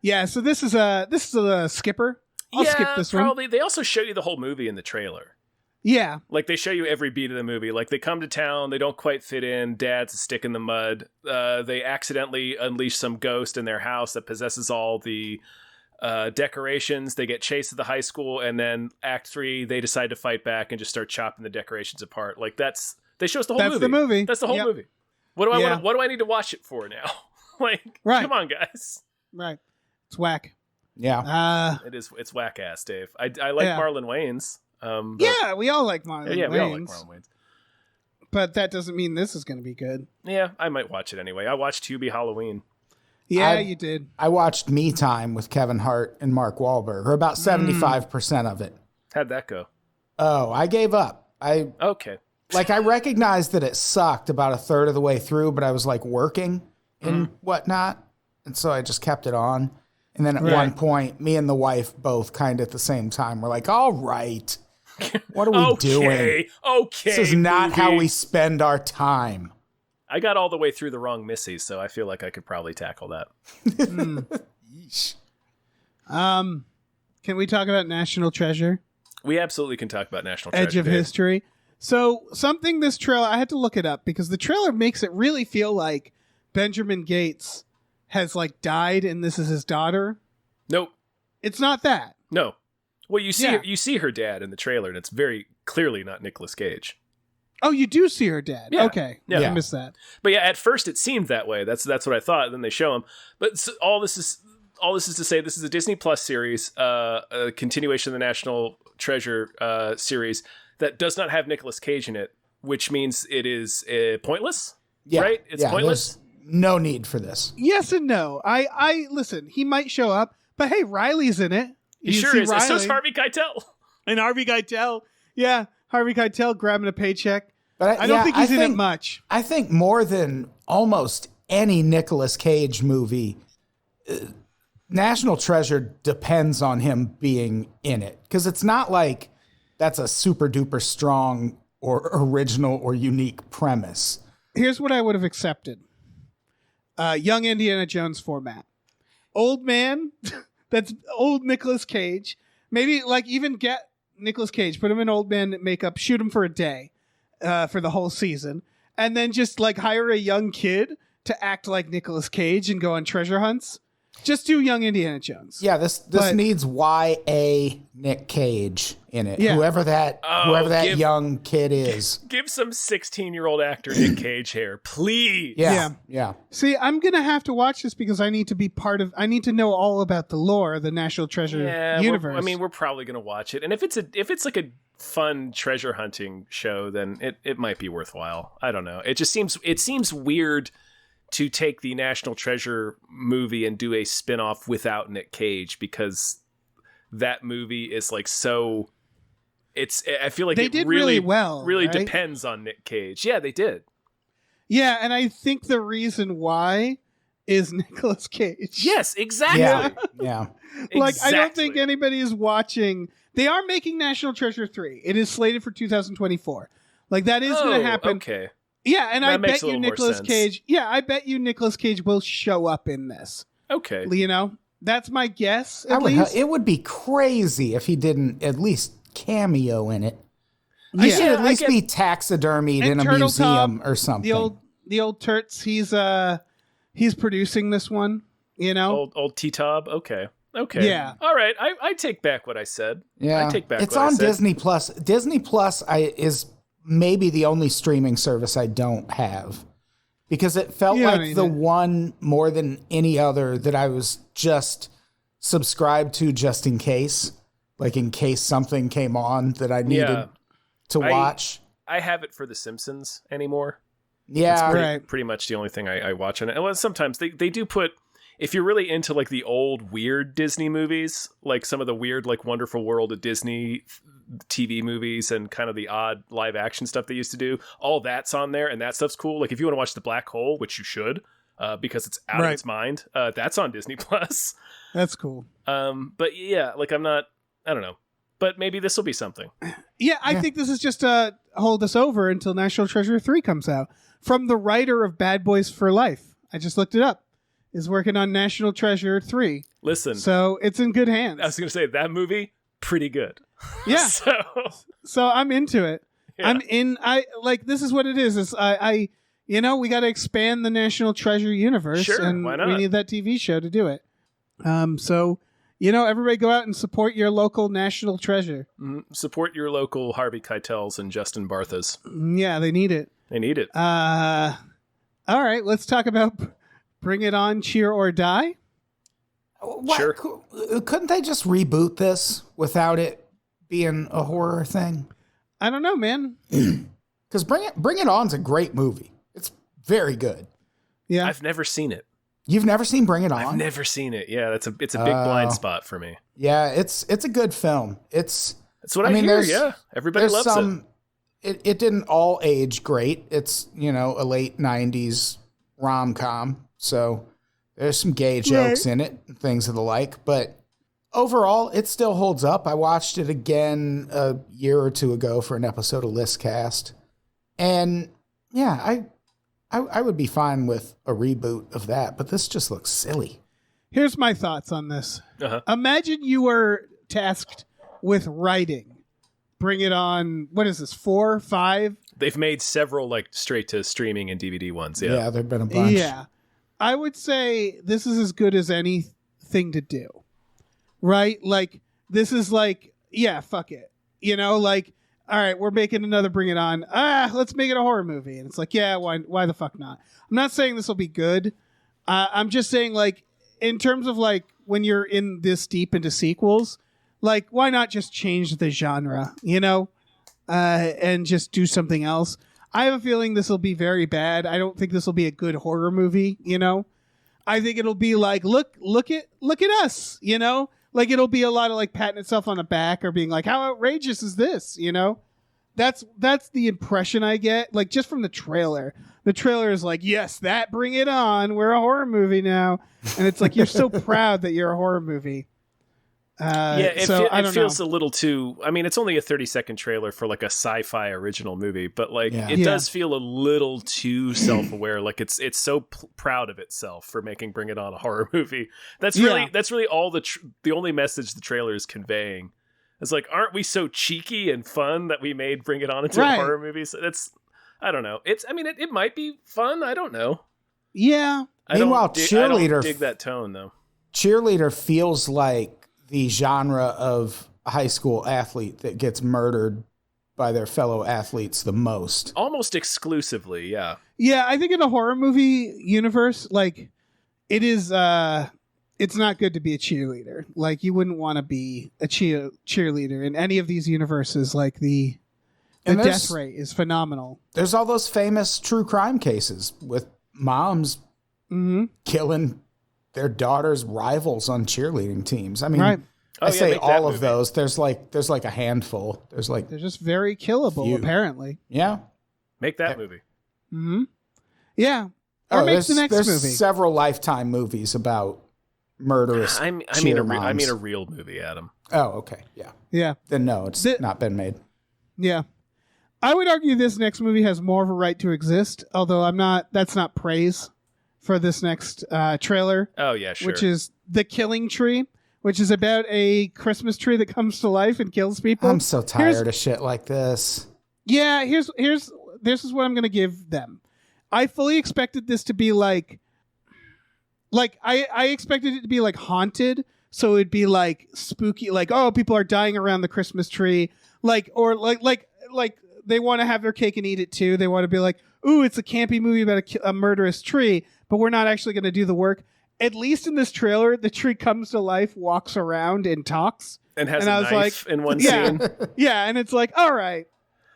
Yeah, so this is a skipper. I'll skip this probably. one. They also show you the whole movie in the trailer. Yeah. Like, they show you every beat of the movie. Like, they come to town, they don't quite fit in, dad's a stick in the mud. They accidentally unleash some ghost in their house that possesses all the decorations. They get chased to the high school, and then Act 3, they decide to fight back and just start chopping the decorations apart. Like, they show us the whole movie. That's the movie. That's the whole movie. What do I need to watch it for now? Like, come on, guys. Right. It's whack. Yeah. It's whack ass, Dave. I like Marlon Wayans. We all like Marlon Wayans. Yeah, we all like Marlon Wayans. But that doesn't mean this is going to be good. Yeah, I might watch it anyway. I watched Hubie Halloween. Yeah, you did. I watched Me Time with Kevin Hart and Mark Wahlberg, or about 75% of it. How'd that go? Oh, I gave up. Okay. Like, I recognized that it sucked about a third of the way through, but I was like working and whatnot. and so I just kept it on. And then at one point, me and the wife both kind of at the same time were like, all right, what are we doing? Okay, this is not how we spend our time. I got all the way through the wrong Missies, so I feel like I could probably tackle that. Can we talk about National Treasure? We absolutely can talk about National Treasure. Edge of History. So something this trailer, I had to look it up because the trailer makes it really feel like Benjamin Gates has like died and this is his daughter. Nope. It's not that. No. Well, you see her dad in the trailer, and it's very clearly not Nicolas Cage. Oh, you do see her dad. Yeah. Okay. Yeah. I missed that. But yeah, at first it seemed that way. That's what I thought. And then they show him. But all this is to say this is a Disney Plus series, a continuation of the National Treasure series that does not have Nicolas Cage in it, which means it is pointless. Yeah. Right? It's pointless. No need for this. Yes and no. I listen, he might show up, but hey, Riley's in it. He sure is. And so's Harvey Keitel. And Harvey Keitel. Yeah. Harvey Keitel grabbing a paycheck. But I don't think he's in it much. I think more than almost any Nicolas Cage movie, National Treasure depends on him being in it. Because it's not like that's a super duper strong or original or unique premise. Here's what I would have accepted. Young Indiana Jones format. Old man, that's old Nicolas Cage. Maybe like even get Nicolas Cage, put him in old man makeup, shoot him for a day. For the whole season, and then just like hire a young kid to act like Nicolas Cage and go on treasure hunts. Just do young Indiana Jones. Yeah, this needs YA Nick Cage in it. Yeah. Whoever that young kid is. Give some 16-year-old actor Nick Cage hair, please. Yeah. See, I'm gonna have to watch this because I need to be I need to know all about the lore of the National Treasure universe. We're probably gonna watch it, and if it's like a fun treasure hunting show, then it might be worthwhile. I don't know. It seems weird to take the National Treasure movie and do a spin-off without Nick Cage, because that movie is like so I feel like they did really well, really right? depends on Nick Cage. Yeah, they did. Yeah, and I think the reason why is Nicolas Cage. Yes, exactly. Yeah. Like, exactly. I don't think anybody is watching. They are making National Treasure 3. It is slated for 2024. Like, that is going to happen. Okay. Yeah, and that I bet you Nicolas Cage. Yeah, I bet you Nicolas Cage will show up in this. Okay. You know, that's my guess. At least it would be crazy if he didn't at least cameo in it. Yeah. He should at least be taxidermied in a Turtle museum Top, or something. The old Turts. He's producing this one. You know, old T-Tob. Okay. Yeah. All right. I take back what I said. Yeah. I take back. It's what on I said. Disney Plus. Disney Plus is maybe the only streaming service I don't have, because it felt like the one more than any other that I was just subscribed to just in case, like in case something came on that I needed to watch. I have it for The Simpsons anymore. Yeah. It's pretty much the only thing I watch on it. And sometimes they do put, if you're really into like the old weird Disney movies, like some of the weird like Wonderful World of Disney TV movies and kind of the odd live action stuff they used to do, all that's on there, and that stuff's cool. Like if you want to watch The Black Hole, which you should, because it's out of its mind, that's on Disney Plus. That's cool. But yeah, like I don't know, but maybe this will be something. Yeah, I think this is just to hold us over until National Treasure 3 comes out. From the writer of Bad Boys for Life, I just looked it up, is working on National Treasure 3. Listen, so it's in good hands. I was going to say that movie, pretty good. Yeah. So I'm into it. Yeah. This is what it is. We got to expand the National Treasure universe. Sure, and why not? We need that TV show to do it. Everybody go out and support your local National Treasure. Mm-hmm. Support your local Harvey Keitels and Justin Barthas. Yeah, they need it. They need it. All right, let's talk about Bring It On, Cheer or Die. What? Sure. Couldn't they just reboot this without it being a horror thing? I don't know, man. Because Bring It On's a great movie. It's very good. Yeah, I've never seen it. You've never seen Bring It On? I've never seen it. Yeah, it's a big blind spot for me. Yeah, it's a good film. That's what I hear. Yeah, everybody loves it. It didn't all age great. It's a late 90s rom-com. So, There's some gay jokes in it, things of the like, but overall, it still holds up. I watched it again a year or two ago for an episode of Listcast. And yeah, I would be fine with a reboot of that, but this just looks silly. Here's my thoughts on this. Imagine you were tasked with writing. Bring it on, what is this, 4, 5? They've made several like straight to streaming and DVD ones. Yeah, there've been a bunch. Yeah. I would say this is as good as anything to do. Right? Like, this is like, yeah, fuck it. You know, like, all right, we're making another Bring It On. Let's make it a horror movie. And it's like, yeah, why the fuck not? I'm not saying this will be good. I'm just saying, like, in terms of, like, when you're in this deep into sequels, like, why not just change the genre, you know, and just do something else? I have a feeling this will be very bad. I don't think this will be a good horror movie, you know? I think it'll be like, look at us, you know? Like, it'll be a lot of, like, patting itself on the back or being like, how outrageous is this, you know? That's the impression I get, like, just from the trailer. The trailer is like, yes, Bring It On. We're a horror movie now. And it's like, you're so proud that you're a horror movie. It feels a little too. I mean, it's only a 30-second trailer for like a sci-fi original movie, but like it does feel a little too self-aware. Like it's so proud of itself for making Bring It On a horror movie. That's really all the only message the trailer is conveying. It's like, aren't we so cheeky and fun that we made Bring It On into a horror movie? So I don't know. It might be fun. I don't know. Yeah. Meanwhile, Cheerleader, I don't dig that tone though. Cheerleader feels like the genre of a high school athlete that gets murdered by their fellow athletes the most. Almost exclusively, yeah. Yeah, I think in a horror movie universe, like, it is, it's not good to be a cheerleader. Like, you wouldn't want to be a cheerleader in any of these universes. Like, the death rate is phenomenal. There's all those famous true crime cases with moms killing their daughters' rivals on cheerleading teams. I mean, I say all of those. There's like a handful. They're just very killable, apparently. Yeah. Make that movie. Mm-hmm. Yeah. Or make the next movie. There's several Lifetime movies about murderous I mean a real movie, Adam. Oh, okay. Yeah. Yeah. Then no, it's not been made. Yeah. I would argue this next movie has more of a right to exist, although that's not praise for this next trailer. Oh, yeah, sure. Which is The Killing Tree, which is about a Christmas tree that comes to life and kills people. I'm so tired of shit like this. Yeah, this is what I'm going to give them. I fully expected this to be like I expected it to be like Haunted, so it'd be like spooky, like, oh, people are dying around the Christmas tree, like they want to have their cake and eat it too. They want to be like, ooh, it's a campy movie about a murderous tree, but we're not actually going to do the work. At least in this trailer, the tree comes to life, walks around, and talks. And has a knife in one scene. Yeah, and it's like, all right,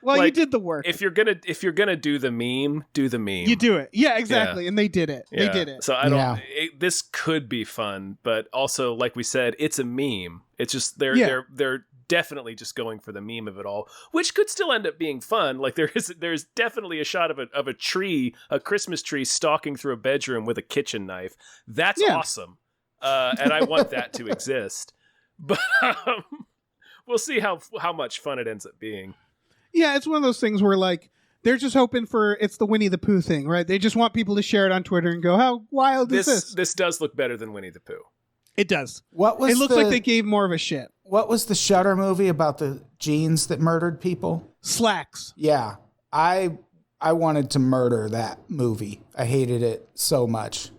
well, like, you did the work. If you're gonna do the meme, do the meme. You do it. Yeah, exactly. Yeah. And they did it. Yeah. They did it. So I don't. This could be fun, but also, like we said, it's a meme. It's just they're definitely just going for the meme of it all, which could still end up being fun. Like there's definitely a shot of a tree, a Christmas tree, stalking through a bedroom with a kitchen knife. That's awesome, and I want that to exist. But we'll see how much fun it ends up being. Yeah, it's one of those things where, like, they're just hoping for it's the Winnie the Pooh thing, right? They just want people to share it on Twitter and go, "How wild is this?" This does look better than Winnie the Pooh. It does. It looks like they gave more of a shit. What was the Shudder movie about the jeans that murdered people? Slacks. Yeah. I wanted to murder that movie. I hated it so much.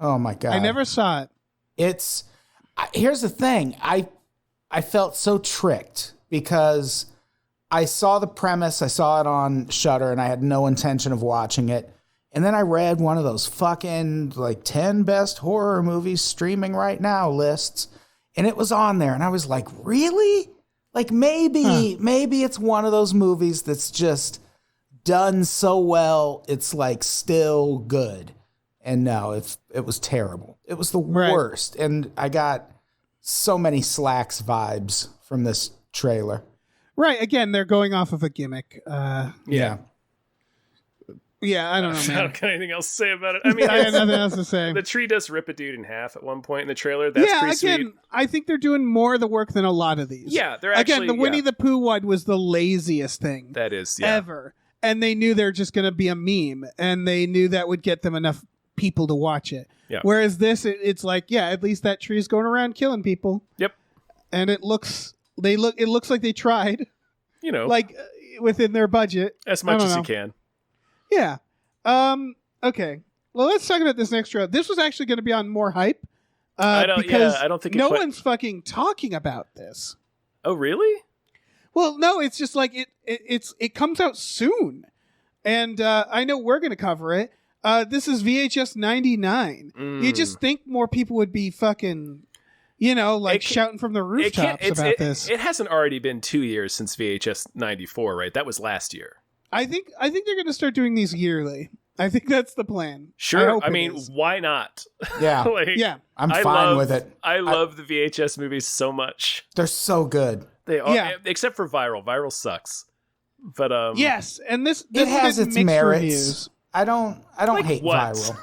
Oh my God. I never saw it. Here's the thing. I felt so tricked because I saw the premise. I saw it on Shudder and I had no intention of watching it. And then I read one of those fucking like 10 best horror movies streaming right now lists. And it was on there. And I was like, really? Like maybe it's one of those movies that's just done so well. It's like still good. And no, it was terrible. It was the worst. And I got so many Slacks vibes from this trailer. Right. Again, they're going off of a gimmick. Yeah. Yeah, I don't know, man. I don't got anything else to say about it. I mean, I have nothing else to say. The tree does rip a dude in half at one point in the trailer. That's pretty sweet. I think they're doing more of the work than a lot of these. Yeah, they're actually... Again, the Winnie the Pooh one was the laziest thing. That is, ever. And they knew they were just going to be a meme, and they knew that would get them enough people to watch it. Yeah. Whereas this, it's like, yeah, at least that tree is going around killing people. Yep. And it looks like they tried. You know. Like, within their budget. As much as you can. Yeah. Okay. Well, let's talk about this next trailer. This was actually going to be on More Hype. I don't think no one's fucking talking about this. Oh, really? Well, no, it's just like it comes out soon, and I know we're going to cover it. This is VHS 99. You just think more people would be fucking, shouting from the rooftops about this. It hasn't already been 2 years since VHS 94, right? That was last year. I think they're going to start doing these yearly. I think that's the plan. Sure. I mean, why not? Yeah. Yeah. I'm fine with it. I love the VHS movies so much. They're so good. They are, except for Viral. Viral sucks. But yes, and this it has its merits. Reviews. I don't hate what? Viral.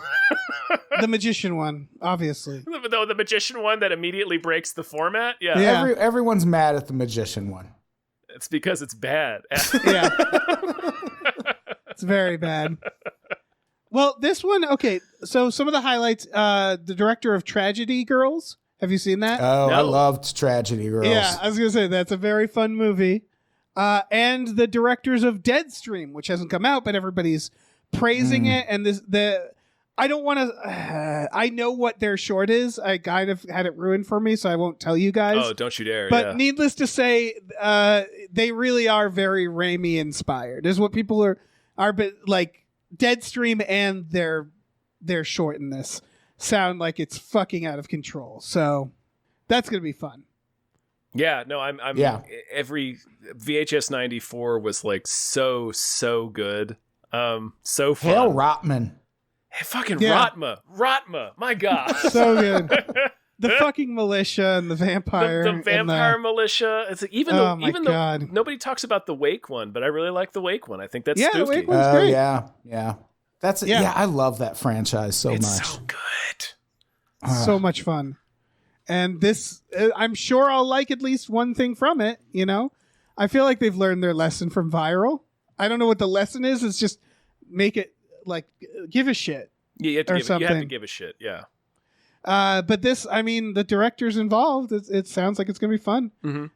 The magician one, obviously. The magician one that immediately breaks the format? Yeah. Everyone's mad at the magician one. It's because it's bad. Yeah. It's very bad. Well, this one, okay, so some of the highlights, the director of Tragedy Girls. Have you seen that? Oh, no. I loved Tragedy Girls. Yeah, I was going to say, that's a very fun movie. And the directors of Deadstream, which hasn't come out, but everybody's praising it. And I don't want to, I know what their short is. I kind of had it ruined for me, so I won't tell you guys. Oh, don't you dare. But needless to say, they really are very Raimi inspired. Is what people are like, Deadstream and their short in this sound like it's fucking out of control. So that's going to be fun. Yeah, no, I'm every VHS 94 was like so good. So fun. Hell, Rotman. Hey, fucking Rotma, my God. So good. The fucking militia and the vampire. The vampire militia. It's like, even though nobody talks about the Wake one, but I really like the Wake one. I think that's spooky. The Wake one's great. Yeah. I love that franchise so much. It's so good. So much fun. And this, I'm sure I'll like at least one thing from it, I feel like they've learned their lesson from Viral. I don't know what the lesson is. It's just make it, like, give a shit. Yeah, you have to give a shit, yeah. But this, I mean, the directors involved, it sounds like it's going to be fun. Mm-hmm.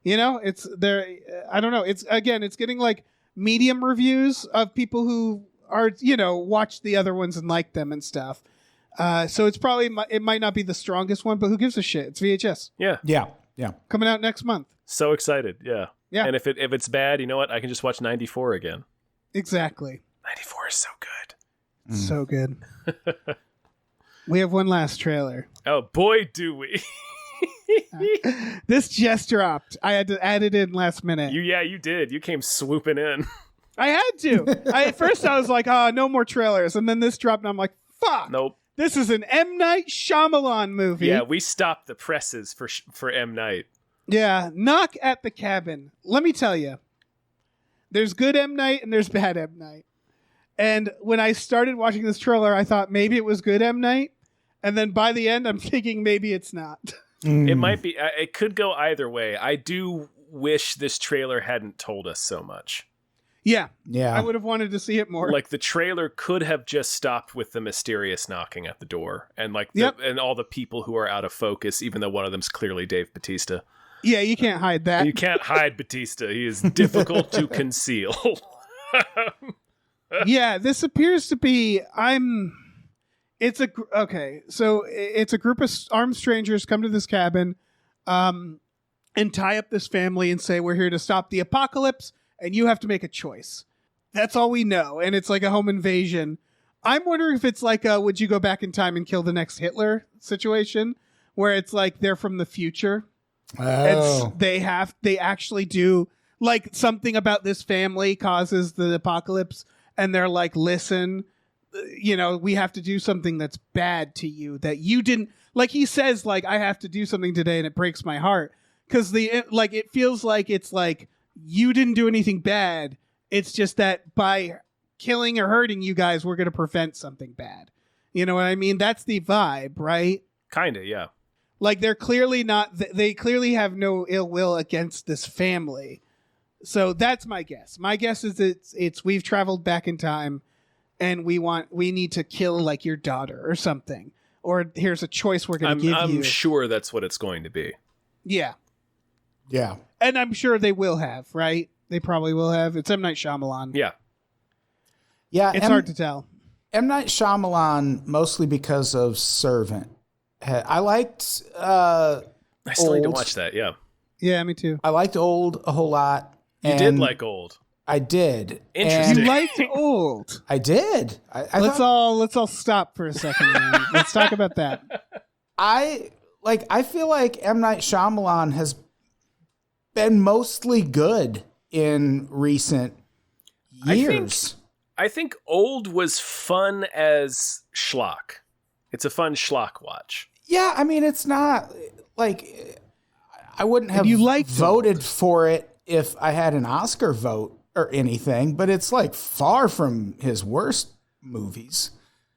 It's there. I don't know. It's getting like medium reviews of people who are, watch the other ones and like them and stuff. So it's probably, it might not be the strongest one, but who gives a shit? It's VHS. Yeah. Coming out next month. So excited. Yeah. Yeah. And if it's bad, you know what? I can just watch 94 again. Exactly. 94 is so good. So good. We have one last trailer. Oh, boy, do we. This just dropped. I had to add it in last minute. You did. You came swooping in. I had to. At first, I was like, no more trailers. And then this dropped, and I'm like, fuck. Nope. This is an M. Night Shyamalan movie. Yeah, we stopped the presses for M. Night. Yeah, Knock at the Cabin. Let me tell you, there's good M. Night and there's bad M. Night. And when I started watching this trailer, I thought maybe it was good M. Night. And then by the end, I'm thinking maybe it's not. It might be. It could go either way. I do wish this trailer hadn't told us so much. Yeah. I would have wanted to see it more. Like, the trailer could have just stopped with the mysterious knocking at the door and and all the people who are out of focus, even though one of them's clearly Dave Bautista. Yeah, you can't hide that. You can't hide Bautista. He is difficult to conceal. Yeah, this appears to be. It's a group of armed strangers come to this cabin, and tie up this family and say, "We're here to stop the apocalypse, and you have to make a choice." That's all we know, and it's like a home invasion. I'm wondering if it's like a "Would you go back in time and kill the next Hitler" situation, where it's like they're from the future. Oh. They actually do, like, something about this family causes the apocalypse. And they're like, listen, we have to do something that's bad to you that you didn't, like he says, like, I have to do something today and it breaks my heart. Cause it feels like it's like you didn't do anything bad. It's just that by killing or hurting you guys. We're going to prevent something bad. You know what I mean? That's the vibe, right? Kinda, yeah. Like they're clearly not. They clearly have no ill will against this family. So that's my guess. My guess is it's we've traveled back in time, and we need to kill like your daughter or something. Or here's a choice we're going to give you. I'm sure that's what it's going to be. Yeah. Yeah. And I'm sure they will have, right? They probably will have. It's M. Night Shyamalan. Yeah. Yeah. It's hard to tell. M. Night Shyamalan, mostly because of Servant. I liked I still need to watch that, yeah. Yeah, me too. I liked Old a whole lot. You did like Old. I did. Interesting. You liked Old. I did. Let's all stop for a second, man. Let's talk about that. I feel like M. Night Shyamalan has been mostly good in recent years. I think Old was fun as schlock. It's a fun schlock watch. Yeah, I mean, it's not like I wouldn't have voted for it if I had an Oscar vote or anything, but it's like far from his worst movies.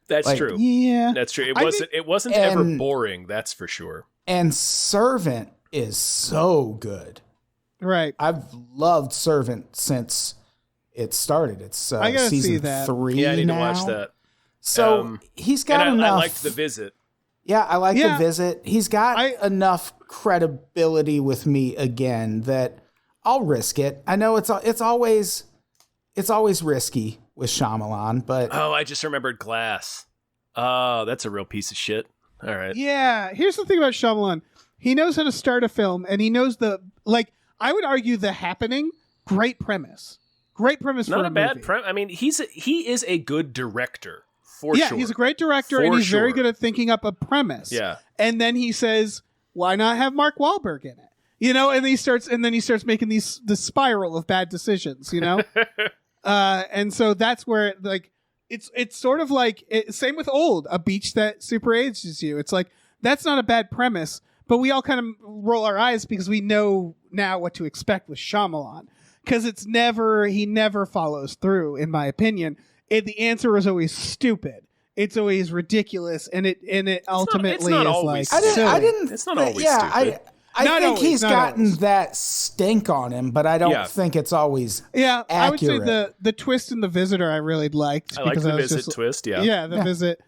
That's true. Yeah, that's true. It wasn't ever boring. That's for sure. And Servant is so good. Right. I've loved Servant since it started. It's I gotta season see that. 3 Yeah, I need now. to watch that. So he's got enough. I liked The Visit. Yeah, I like The Visit. He's got enough credibility with me again that I'll risk it. I know it's always risky with Shyamalan, but I just remembered Glass. Oh, that's a real piece of shit. All right. Yeah, here's the thing about Shyamalan. He knows how to start a film, and he knows I would argue The Happening, great premise. Great premise Not for a bad movie. premise. I mean, he is a good director. For yeah, sure. He's a great director, and he's very good at thinking up a premise. Yeah. And then he says, why not have Mark Wahlberg in it? You know, and he starts making the spiral of bad decisions, you know? And so that's where it's sort of like same with Old, a beach that super ages you. It's like that's not a bad premise, but we all kind of roll our eyes because we know now what to expect with Shyamalan. Because he never follows through, in my opinion. The answer is always stupid. It's always ridiculous, and it ultimately is like silly. It's not always stupid. I think he's gotten that stink on him, but I don't think it's always accurate. I would say the twist in The Visitor I really liked. I like the Visit twist, yeah. Yeah, The Visit.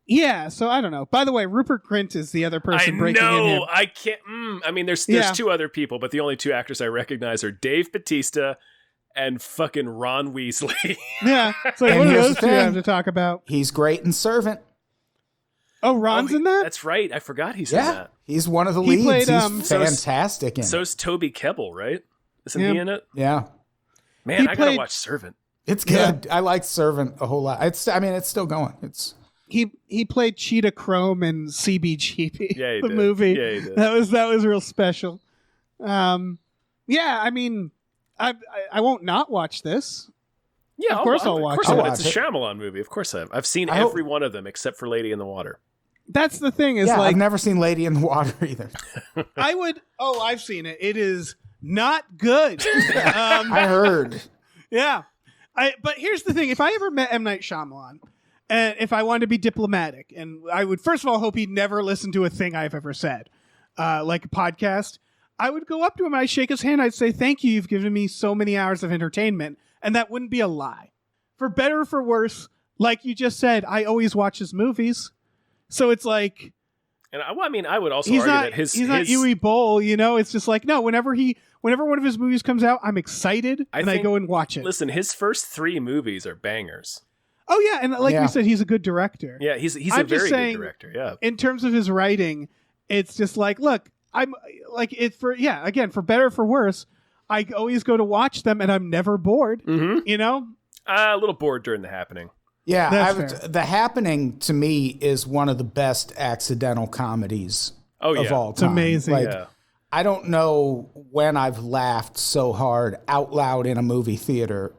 Yeah, so I don't know. By the way, Rupert Grint is the other person breaking in here. I can't. I mean, there's two other people, but the only two actors I recognize are Dave Bautista and fucking Ron Weasley. Yeah, so what do those two have to talk about? He's great in Servant. Oh, Ron's in that? That's right. I forgot he's in that. He's one of the leads. Played, he's fantastic in it. So's Toby Kebbell, right? Isn't he in it? Yeah. Man, I gotta watch Servant. It's good. I like Servant a whole lot. It's still going. He played Cheetah Chrome in CBGB, yeah, the movie. Yeah, he did. That was real special. Yeah, I mean, I won't not watch this. Yeah, of course I'll watch it. It's a Shyamalan movie. Of course I've seen every one of them except for Lady in the Water. That's the thing is I've never seen Lady in the Water either. I've seen it. It is not good. I heard. Yeah. But here's the thing. If I ever met M. Night Shyamalan, and if I wanted to be diplomatic, and I would first of all hope he'd never listen to a thing I've ever said, like a podcast, I would go up to him, I'd shake his hand, I'd say, thank you, you've given me so many hours of entertainment, and that wouldn't be a lie. For better or for worse, like you just said, I always watch his movies, so it's like... And I would also argue that he's not Yui Bowl, you know? It's just like, no, whenever one of his movies comes out, I'm excited, I go and watch it. Listen, his first 3 movies are bangers. Oh, yeah, and like we said, he's a good director. Yeah, he's a very good director, yeah. In terms of his writing, it's just like, look, I'm like, again, for better or for worse, I always go to watch them, and I'm never bored, you know? A little bored during The Happening. Yeah, The Happening, to me, is one of the best accidental comedies of all time. It's amazing. I don't know when I've laughed so hard out loud in a movie theater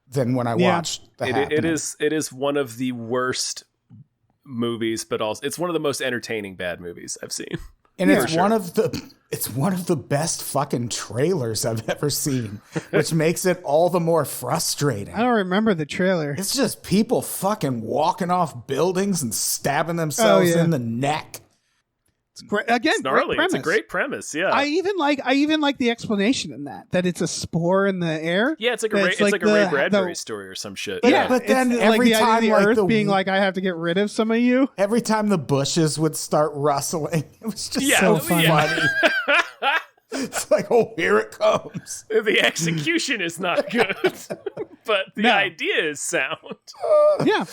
than when I watched The Happening. It is one of the worst movies, but also it's one of the most entertaining bad movies I've seen. And it's one of the It's one of the best fucking trailers I've ever seen, which makes it all the more frustrating. I don't remember the trailer. It's just people fucking walking off buildings and stabbing themselves in the neck. It's great. Again, it's gnarly. Great premise. It's a great premise. Yeah. I even like the explanation in that it's a spore in the air. Yeah, it's like a Ray Bradbury story or some shit. Yeah, but then every like time the like Earth being like, I have to get rid of some of you. Every time the bushes would start rustling, it was just so funny. It's like, oh, here it comes. The execution is not good, but the idea is sound. Yeah.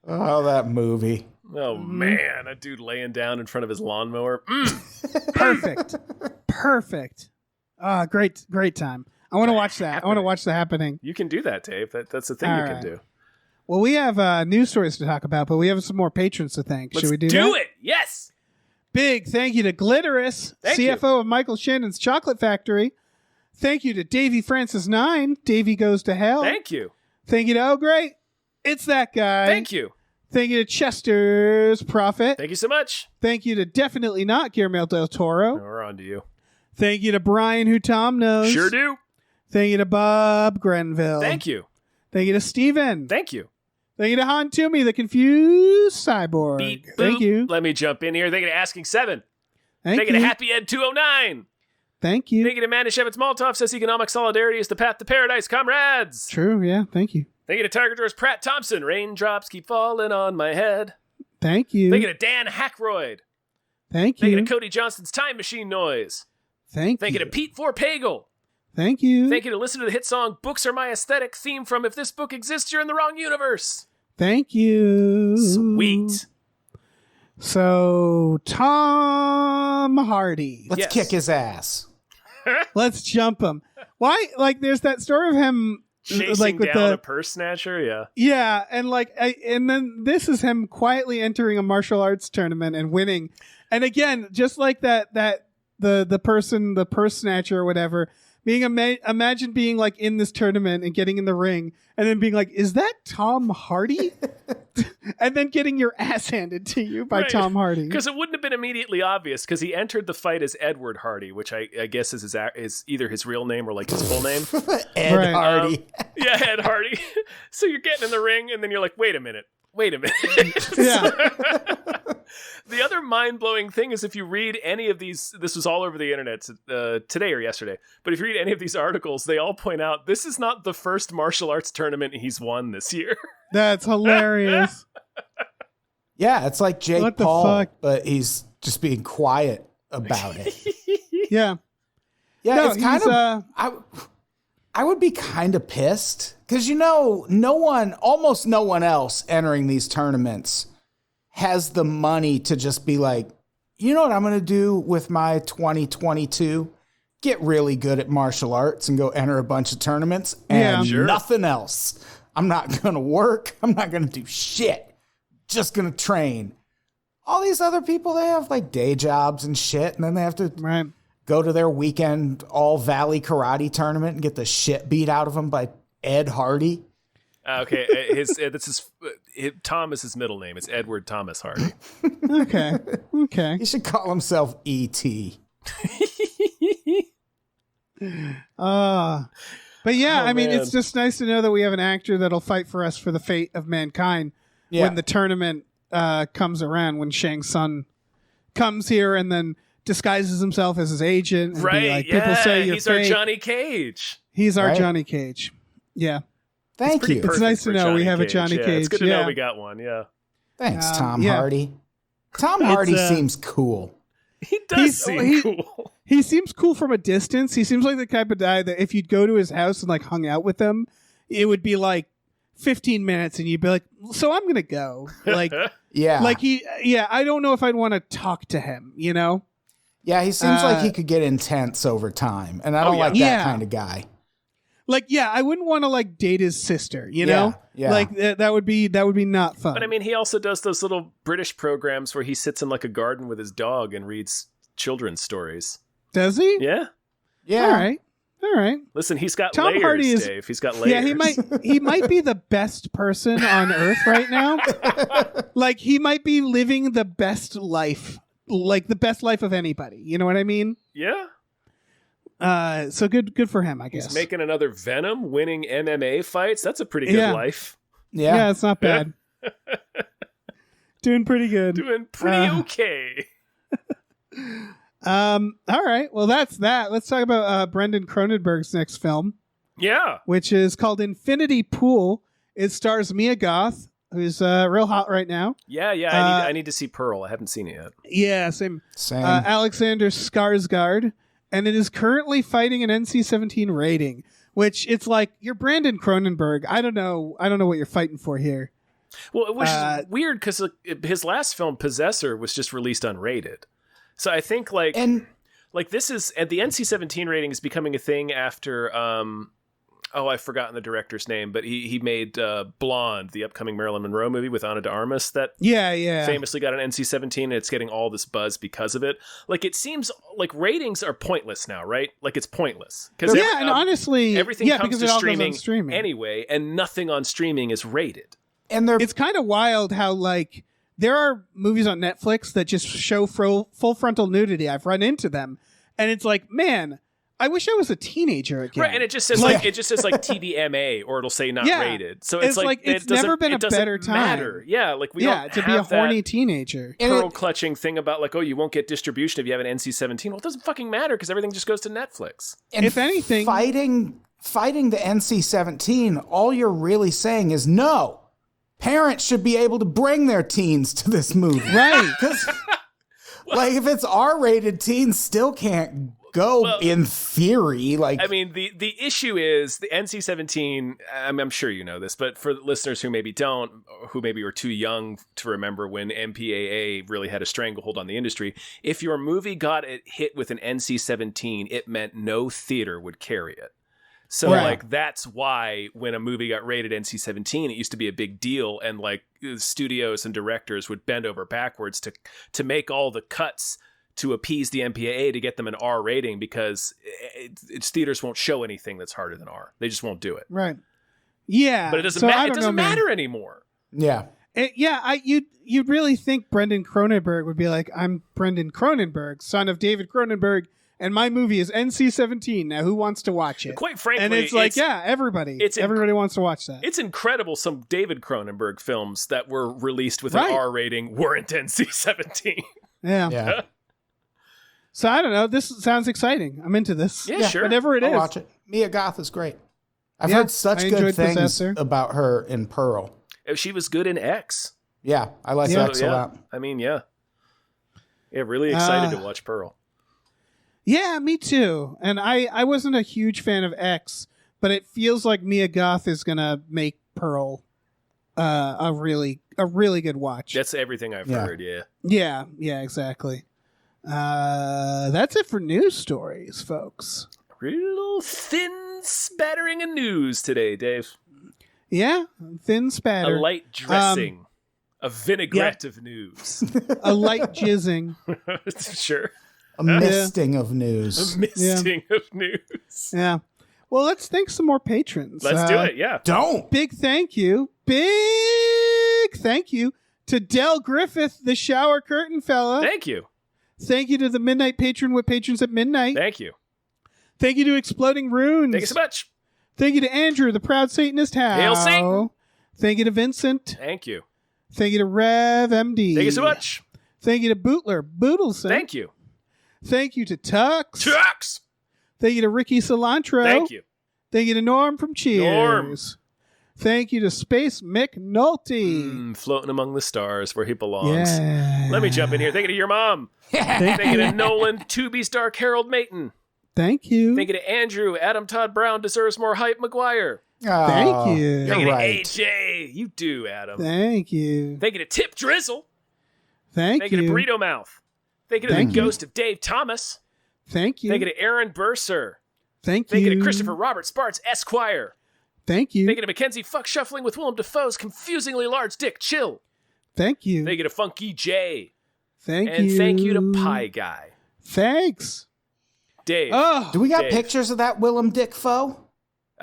Oh, that movie. Oh, man. A dude laying down in front of his lawnmower. Perfect. Great time. I want to watch that. I want to watch The Happening. You can do that, Dave. That's a thing you can do. Well, we have news stories to talk about, but we have some more patrons to thank. Should we do that? Do it. Yes. Big thank you to Glitterous, CFO of Michael Shannon's Chocolate Factory. Thank you to Davey Francis 9. Davey Goes to Hell. Thank you. Thank you to Oh Great. It's that guy. Thank you. Thank you to Chester's Prophet. Thank you so much. Thank you to Definitely Not Guillermo del Toro. We're on to you. Thank you to Brian, who Tom knows. Sure do. Thank you to Bob Grenville. Thank you. Thank you to Steven. Thank you. Thank you to Han Toomey, the confused cyborg. Beep, Thank boop. you. Let me jump in here. Thank you to Asking 7. Thank you you to Happy Ed 209. Thank you. Thank you to Manischewitz Maltov, says economic solidarity is the path to paradise, comrades. True, yeah. Thank you. Thank you to Tiger Drawers Pratt Thompson. Raindrops keep falling on my head. Thank you. Thank you to Dan Hackroyd. Thank you. Thank you to Cody Johnston's Time Machine Noise. Thank you to Pete Forpagel. Thank you. Thank you to listen to the hit song Books Are My Aesthetic, theme from If This Book Exists, You're in the Wrong Universe. Thank you. Sweet. So, Tom Hardy. Let's kick his ass. Let's jump him. Why? Like, there's that story of him chasing down a purse snatcher. Yeah, and and then this is him quietly entering a martial arts tournament and winning. And again, just like the purse snatcher or whatever, imagine being like in this tournament and getting in the ring and then being like, is that Tom Hardy? And then getting your ass handed to you by Tom Hardy. Because it wouldn't have been immediately obvious, because he entered the fight as Edward Hardy, which I guess is either his real name or like his full name. Ed Hardy. Ed Hardy. So you're getting in the ring and then you're like, wait a minute. Yeah. The other mind-blowing thing is if you read any of these, this was all over the internet today or yesterday, but if you read any of these articles, they all point out this is not the first martial arts tournament he's won this year. That's hilarious. Yeah, it's like Jake Paul, but he's just being quiet about it. Yeah. Yeah, no, it's kind of... I would be kind of pissed because, almost no one else entering these tournaments has the money to just be like, you know what I'm going to do with my 2022? Get really good at martial arts and go enter a bunch of tournaments and nothing else. I'm not going to work. I'm not going to do shit. Just going to train. All these other people, they have like day jobs and shit, and then they have to go to their weekend All Valley Karate tournament and get the shit beat out of them by Ed Hardy. Okay, Tom is his middle name. It's Edward Thomas Hardy. Okay. He should call himself E.T. But yeah, I mean, it's just nice to know that we have an actor that'll fight for us for the fate of mankind when the tournament comes around, when Shang Tsung comes here and then disguises himself as his agent. And right, be like, people say you're he's fake. our Johnny Cage. He's our Johnny Cage. Yeah. Thank you. It's nice to know we have a Johnny Cage. It's good to know we got one, Thanks, Tom Hardy. Tom Hardy seems cool. He does seem cool. He seems cool from a distance. He seems like the type of guy that if you'd go to his house and like hung out with him, it would be like 15 minutes and you'd be like, so I'm going to go. Like, I don't know if I'd want to talk to him, Yeah, he seems like he could get intense over time. And I don't like that kind of guy. Like, I wouldn't want to like date his sister, know? Yeah. Like that would be not fun. But I mean, he also does those little British programs where he sits in like a garden with his dog and reads children's stories. Does he? Yeah. Yeah. All right. Listen, he's got Tom layers, Hardy is, Dave. He's got layers. Yeah, he might be the best person on earth right now. Like he might be living the best life like the best life of anybody. You know what I mean? Yeah. So good for him, I guess. He's making another Venom, winning MMA fights. That's a pretty good life. Yeah, it's not bad. Doing pretty good. Doing pretty okay. All right. Well, that's that. Let's talk about Brendan Cronenberg's next film. Yeah. Which is called Infinity Pool. It stars Mia Goth, who's real hot right now. Yeah. I need to see Pearl. I haven't seen it yet. Yeah, same. Alexander Skarsgård. And it is currently fighting an NC-17 rating, which it's like, you're Brandon Cronenberg. I don't know what you're fighting for here. Well, which is weird because his last film, Possessor, was just released unrated. So I think this is, and the NC-17 rating is becoming a thing after, I've forgotten the director's name, but he made Blonde, the upcoming Marilyn Monroe movie with Ana de Armas that famously got an NC-17, and it's getting all this buzz because of it. Like, it seems like ratings are pointless now, right? Like, it's pointless. And honestly, everything comes because to it all goes on streaming anyway, and nothing on streaming is rated. And it's kind of wild how, like, there are movies on Netflix that just show full frontal nudity. I've run into them, and it's like, man, I wish I was a teenager again. Right, and it just says TVMA, or it'll say not rated. So it's like it's never been a better time. Matter. Yeah, like we don't to have be a horny teenager. Pearl clutching thing about like, oh, you won't get distribution if you have an NC-17. Well, it doesn't fucking matter because everything just goes to Netflix. And if anything, fighting the NC-17, all you're really saying is no. Parents should be able to bring their teens to this movie, right? Because like if it's R-rated, teens still can't go in theory. Like, I mean, the issue is the NC-17. I'm sure you know this, but for listeners who maybe don't, who maybe were too young to remember when MPAA really had a stranglehold on the industry, if your movie got it hit with an NC-17, it meant no theater would carry it. So like that's why when a movie got rated NC-17, it used to be a big deal, and like studios and directors would bend over backwards to make all the cuts to appease the MPAA to get them an R rating, because its theaters won't show anything that's harder than R. They just won't do it. Right. Yeah. But it doesn't matter anymore. Yeah. You'd really think Brendan Cronenberg would be like, I'm Brendan Cronenberg, son of David Cronenberg, and my movie is NC-17. Now, who wants to watch it? Quite frankly, and it's like, everybody. Everybody wants to watch that. It's incredible. Some David Cronenberg films that were released with an R rating weren't NC-17. Yeah. So I don't know. This sounds exciting. I'm into this. Yeah, sure. Whatever it is. I'll watch it. Mia Goth is great. I've heard such good things Possessor. about her in Pearl. She was good in X. Yeah, I like X a lot. I mean, yeah, really excited to watch Pearl. Yeah, me too. And I wasn't a huge fan of X, but it feels like Mia Goth is gonna make Pearl a really good watch. That's everything I've heard. Yeah, exactly. That's it for news stories, folks. Real thin spattering of news today, Dave. Yeah, thin spatter. A light dressing. A vinaigrette of news. A light jizzing. Sure. A misting of news. A misting of news. Yeah. Well, let's thank some more patrons. Let's do it, yeah. Big thank you to Del Griffith, the shower curtain fella. Thank you. Thank you to the Midnight Patron with Patrons at Midnight. Thank you. Thank you to Exploding Runes. Thank you so much. Thank you to Andrew, the Proud Satanist. Hail Satan. Thank you to Vincent. Thank you. Thank you to Rev MD. Thank you so much. Thank you to Bootler Boodleson. Thank you. Thank you to Tux. Tux. Thank you to Ricky Cilantro. Thank you. Thank you to Norm from Cheers. Norm. Thank you to Space McNulty. Floating among the stars where he belongs. Yeah. Let me jump in here. Thank you to your mom. Thank you to Nolan, Tubi Stark, Harold Mayton. Thank you. Thank you to Andrew. Adam Todd Brown deserves more hype. McGuire. Thank you. Thank you to AJ. You do, Adam. Thank you. Thank you to Tip Drizzle. Thank you. Thank you to Burrito Mouth. Thank you to the ghost of Dave Thomas. Thank you. Thank you to Aaron Burser. Thank you. Thank you to Christopher Robert Sparts, Esquire. Thank you. Thank you to Mackenzie Fuck Shuffling with Willem Dafoe's confusingly large dick. Chill. Thank you. Thank you to Funky J. Thank you. And thank you to Pie Guy. Thanks. Dave. Oh, do we got pictures of that Willem Dick foe?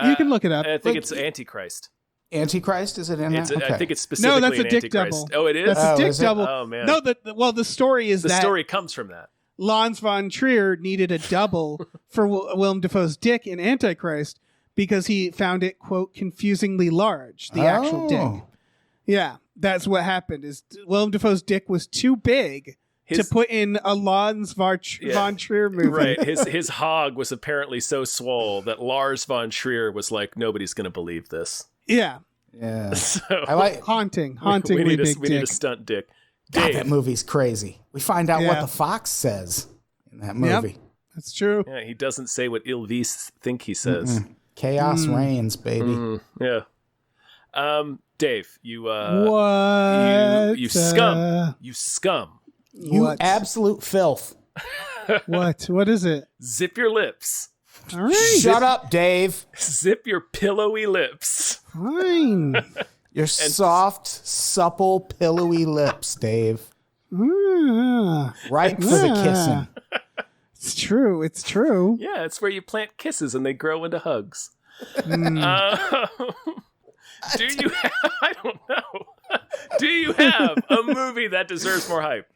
You can look it up. I think it's Antichrist. Antichrist? Is it in that? I think it's specifically that's a an dick Antichrist. double. Oh, it is? That's a dick double. Oh, man. No, the story is the that story comes from that. Lance von Trier needed a double for Willem Dafoe's dick in Antichrist because he found it, quote, confusingly large, the actual dick. Yeah, that's what happened. Is Willem Dafoe's dick was too big to put in a Lance von Trier movie. Right. His hog was apparently so swole that Lars von Trier was like, nobody's going to believe this. Yeah. Yeah. So, I like hauntingly big dick. We need a stunt dick. God, that movie's crazy. We find out what the fox says in that movie. Yep, that's true. Yeah, he doesn't say what Ylvis think he says. Chaos reigns, baby. Yeah. Dave, you what? You scum. You scum. You absolute filth. What is it? Zip your lips. All right. Shut up, Dave. Zip your pillowy lips. Fine. Your soft, supple, pillowy lips, Dave. Right for the kissing. It's true. It's true. Yeah, it's where you plant kisses and they grow into hugs. Do you have, I don't know. Do you have a movie that deserves more hype?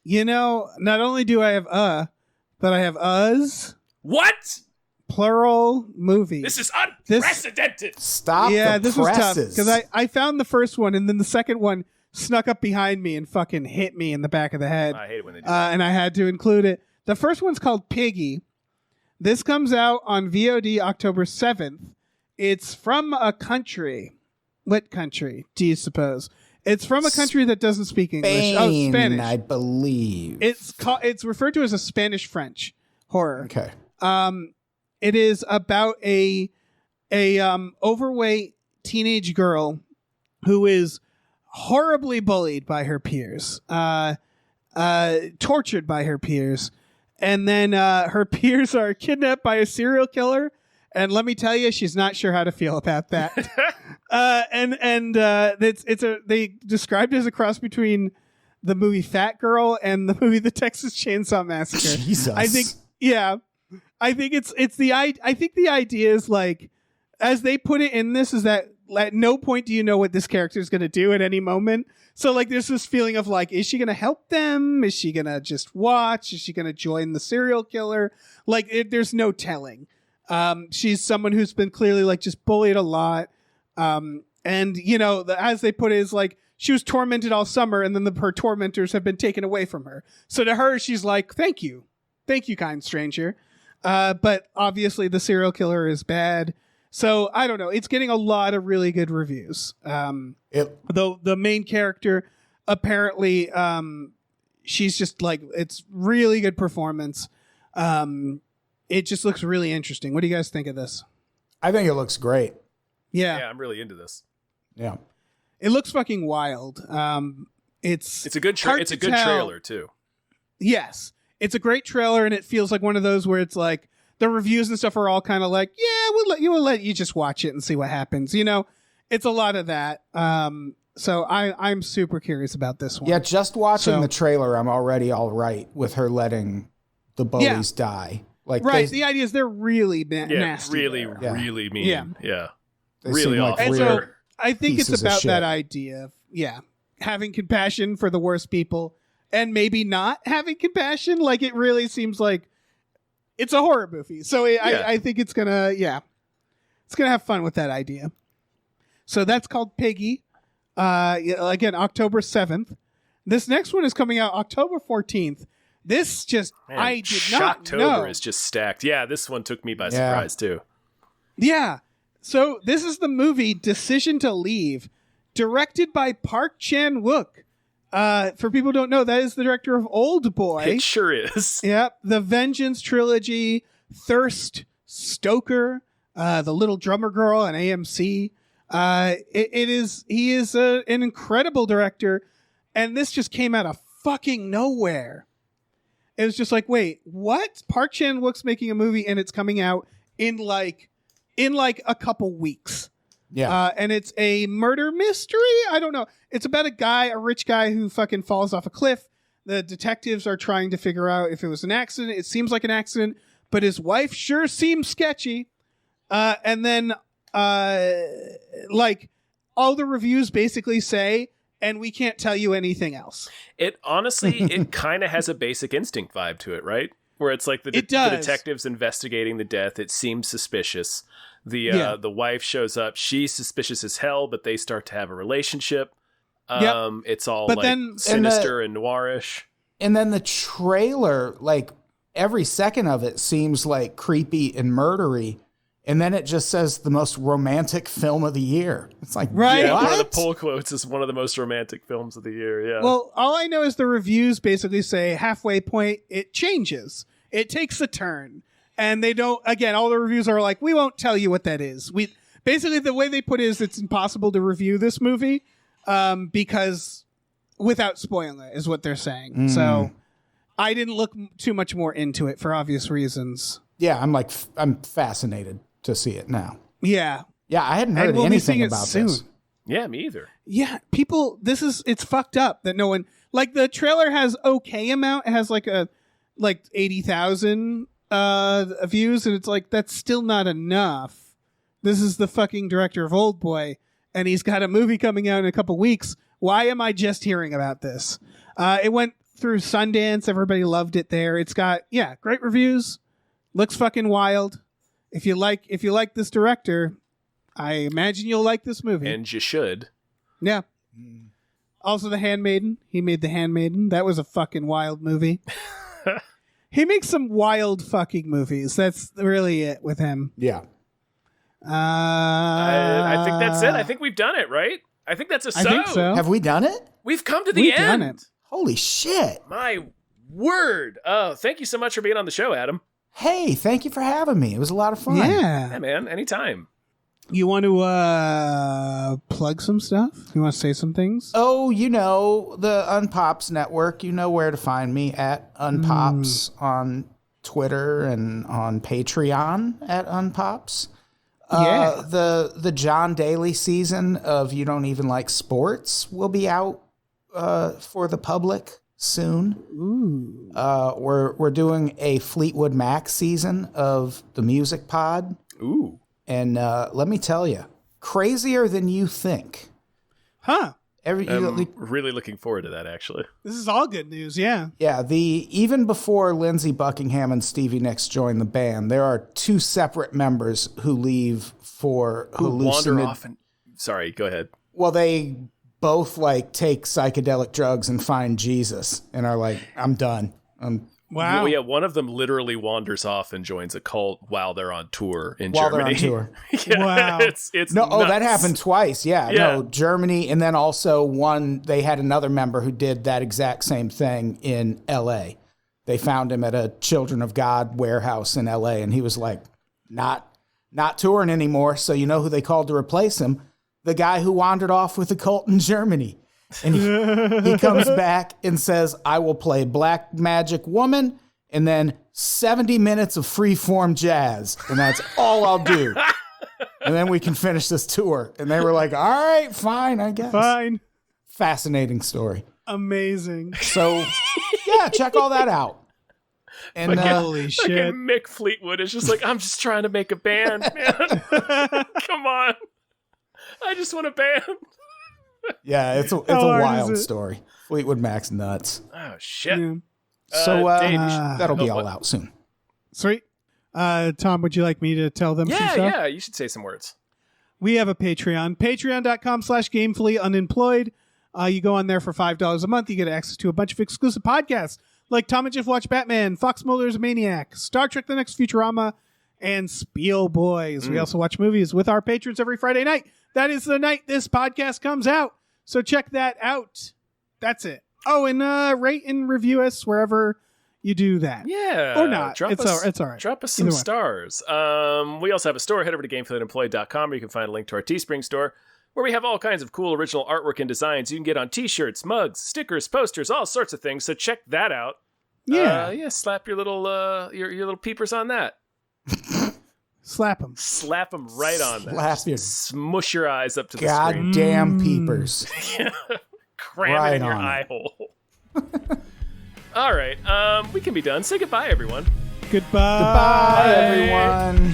You know, not only do I have but I have us. What? Plural movie. This is unprecedented. Stop. Yeah, the this was tough presses. because I found the first one and then the second one snuck up behind me and fucking hit me in the back of the head. I hate it when they do that. And I had to include it. The first one's called Piggy. This comes out on VOD October 7th. It's from a country. What country do you suppose? It's from a country that doesn't speak English. Oh, Spanish, I believe. It's referred to as a Spanish-French horror. Okay. It is about a overweight teenage girl who is horribly bullied by her peers, tortured by her peers, and then her peers are kidnapped by a serial killer. And let me tell you, she's not sure how to feel about that. They described it as a cross between the movie Fat Girl and the movie The Texas Chainsaw Massacre. Jesus. I think the idea is like, as they put it in this, is that at no point do you know what this character is going to do at any moment. So like, there's this feeling of like, is she going to help them? Is she going to just watch? Is she going to join the serial killer? Like, there's no telling. She's someone who's been clearly like just bullied a lot. And you know, as they put it, is like she was tormented all summer and then her tormentors have been taken away from her. So to her, she's like, thank you, kind stranger. But obviously the serial killer is bad. So I don't know. It's getting a lot of really good reviews. Though the main character, apparently, she's just like, it's really good performance. It just looks really interesting. What do you guys think of this? I think it looks great. Yeah, I'm really into this. Yeah, it looks fucking wild. It's a good trailer too. Yes, it's a great trailer, and it feels like one of those where it's like the reviews and stuff are all kind of like, yeah, we'll let you just watch it and see what happens. You know, it's a lot of that. So I'm super curious about this one. Yeah, just watching the trailer, I'm already all right with her letting the bullies die. Like, right. The idea is they're really nasty. Really mean. Yeah. Really awful. And so I think it's about that idea of, having compassion for the worst people and maybe not having compassion. Like, it really seems like it's a horror movie. So I think it's going to, it's going to have fun with that idea. So that's called Piggy. Again, October 7th. This next one is coming out October 14th. This just, I did not know. Shocktober is just stacked. Yeah, this one took me by surprise, too. Yeah. So this is the movie Decision to Leave, directed by Park Chan-wook. For people who don't know, that is the director of Old Boy. It sure is. Yep. The Vengeance Trilogy, Thirst, Stoker, The Little Drummer Girl, and AMC. He is an incredible director, and this just came out of fucking nowhere. It was just like, wait, what? Park Chan-wook's making a movie and it's coming out in like a couple weeks. Yeah. And it's a murder mystery. I don't know. It's about a rich guy who fucking falls off a cliff. The detectives are trying to figure out if it was an accident. It seems like an accident, but his wife sure seems sketchy. And then, all the reviews basically say, and we can't tell you anything else. It honestly, it kind of has a Basic Instinct vibe to it, right? Where it's like the detectives investigating the death. It seems suspicious. The wife shows up. She's suspicious as hell, but they start to have a relationship. It's all sinister and noirish. And then the trailer, like every second of it seems like creepy and murdery. And then it just says the most romantic film of the year. It's like, right? Yeah, one of the pull quotes is one of the most romantic films of the year. Yeah. Well, all I know is the reviews basically say halfway point, it changes. It takes a turn. And they don't, again, all the reviews are like, we won't tell you what that is. Basically, the way they put it is it's impossible to review this movie because without spoiling it is what they're saying. So I didn't look too much more into it for obvious reasons. Yeah, I'm fascinated to see it now. Yeah. Yeah, I hadn't heard anything about this. Yeah, me either. Yeah, people, it's fucked up that no one, like the trailer has okay amount. It has like 80,000 views, and it's like, that's still not enough. This is the fucking director of Oldboy, and he's got a movie coming out in a couple weeks. Why am I just hearing about this? It went through Sundance. Everybody loved it there. It's got, great reviews. Looks fucking wild. If you like this director, I imagine you'll like this movie. And you should. Yeah. Also, The Handmaiden. He made The Handmaiden. That was a fucking wild movie. He makes some wild fucking movies. That's really it with him. Yeah. I think that's it. I think we've done it, right? I think that's a I think so. Have we done it? We've come to the end. Done it. Holy shit. My word. Oh, thank you so much for being on the show, Adam. Hey, thank you for having me. It was a lot of fun. Yeah, man. Anytime. You want to plug some stuff? You want to say some things? Oh, the Unpops Network. You know where to find me at Unpops on Twitter and on Patreon at Unpops. The John Daly season of You Don't Even Like Sports will be out for the public soon. Ooh. We're doing a Fleetwood Mac season of the Music Pod. Ooh. And let me tell you, crazier than you think. Huh. I'm really looking forward to that, actually. This is all good news, yeah. Yeah, even before Lindsey Buckingham and Stevie Nicks joined the band, there are two separate members who leave for wander off and... Sorry, go ahead. Well, they both take psychedelic drugs and find Jesus and are like, I'm done. Wow. Well, yeah, one of them literally wanders off and joins a cult while they're on tour in Germany. While they're on tour. Wow. It's no, nuts. that happened twice. Yeah, no, Germany, and then also they had another member who did that exact same thing in L.A. They found him at a Children of God warehouse in L.A., and he was like, not touring anymore. So you know who they called to replace him? The guy who wandered off with a cult in Germany. And he comes back and says, I will play Black Magic Woman and then 70 minutes of free-form jazz. And that's all I'll do. And then we can finish this tour. And they were like, all right, fine, I guess. Fine. Fascinating story. Amazing. So, yeah, check all that out. And holy shit. Mick Fleetwood is just like, I'm just trying to make a band, man. Come on. I just want a band. Yeah, it's a wild story. Fleetwood Mac's nuts. Oh, shit. Yeah. So Dave, that'll be all out soon. Sweet. Tom, would you like me to tell them some stuff? Yeah, you should say some words. We have a Patreon. Patreon.com/gamefullyunemployed. You go on there for $5 a month. You get access to a bunch of exclusive podcasts like Tom and Jeff Watch Batman, Fox Mulder's Maniac, Star Trek The Next Futurama, and Spiel Boys. We also watch movies with our patrons every Friday night. That is the night this podcast comes out. So check that out. That's it. Oh, and rate and review us wherever you do that. Yeah. Or not. It's all right. Drop us some stars. We also have a store. Head over to gamefullyunemployed.com where you can find a link to our Teespring store where we have all kinds of cool original artwork and designs you can get on t-shirts, mugs, stickers, posters, all sorts of things. So check that out. Yeah. Slap your little your little peepers on that. Slap them right on there. Smush your eyes up to the screen. Goddamn peepers. Cram it in your eye hole. All right. We can be done. Say goodbye, everyone. Goodbye, everyone.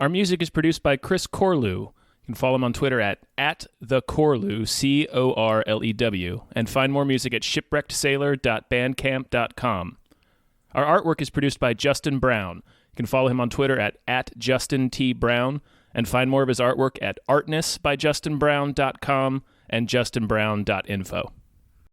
Our music is produced by Chris Corlew. You can follow him on Twitter at @thecorlew, Corlew, and find more music at shipwreckedsailor.bandcamp.com. Our artwork is produced by Justin Brown. You can follow him on Twitter at @JustinTBrown, and find more of his artwork at artnessbyjustinbrown.com and justinbrown.info.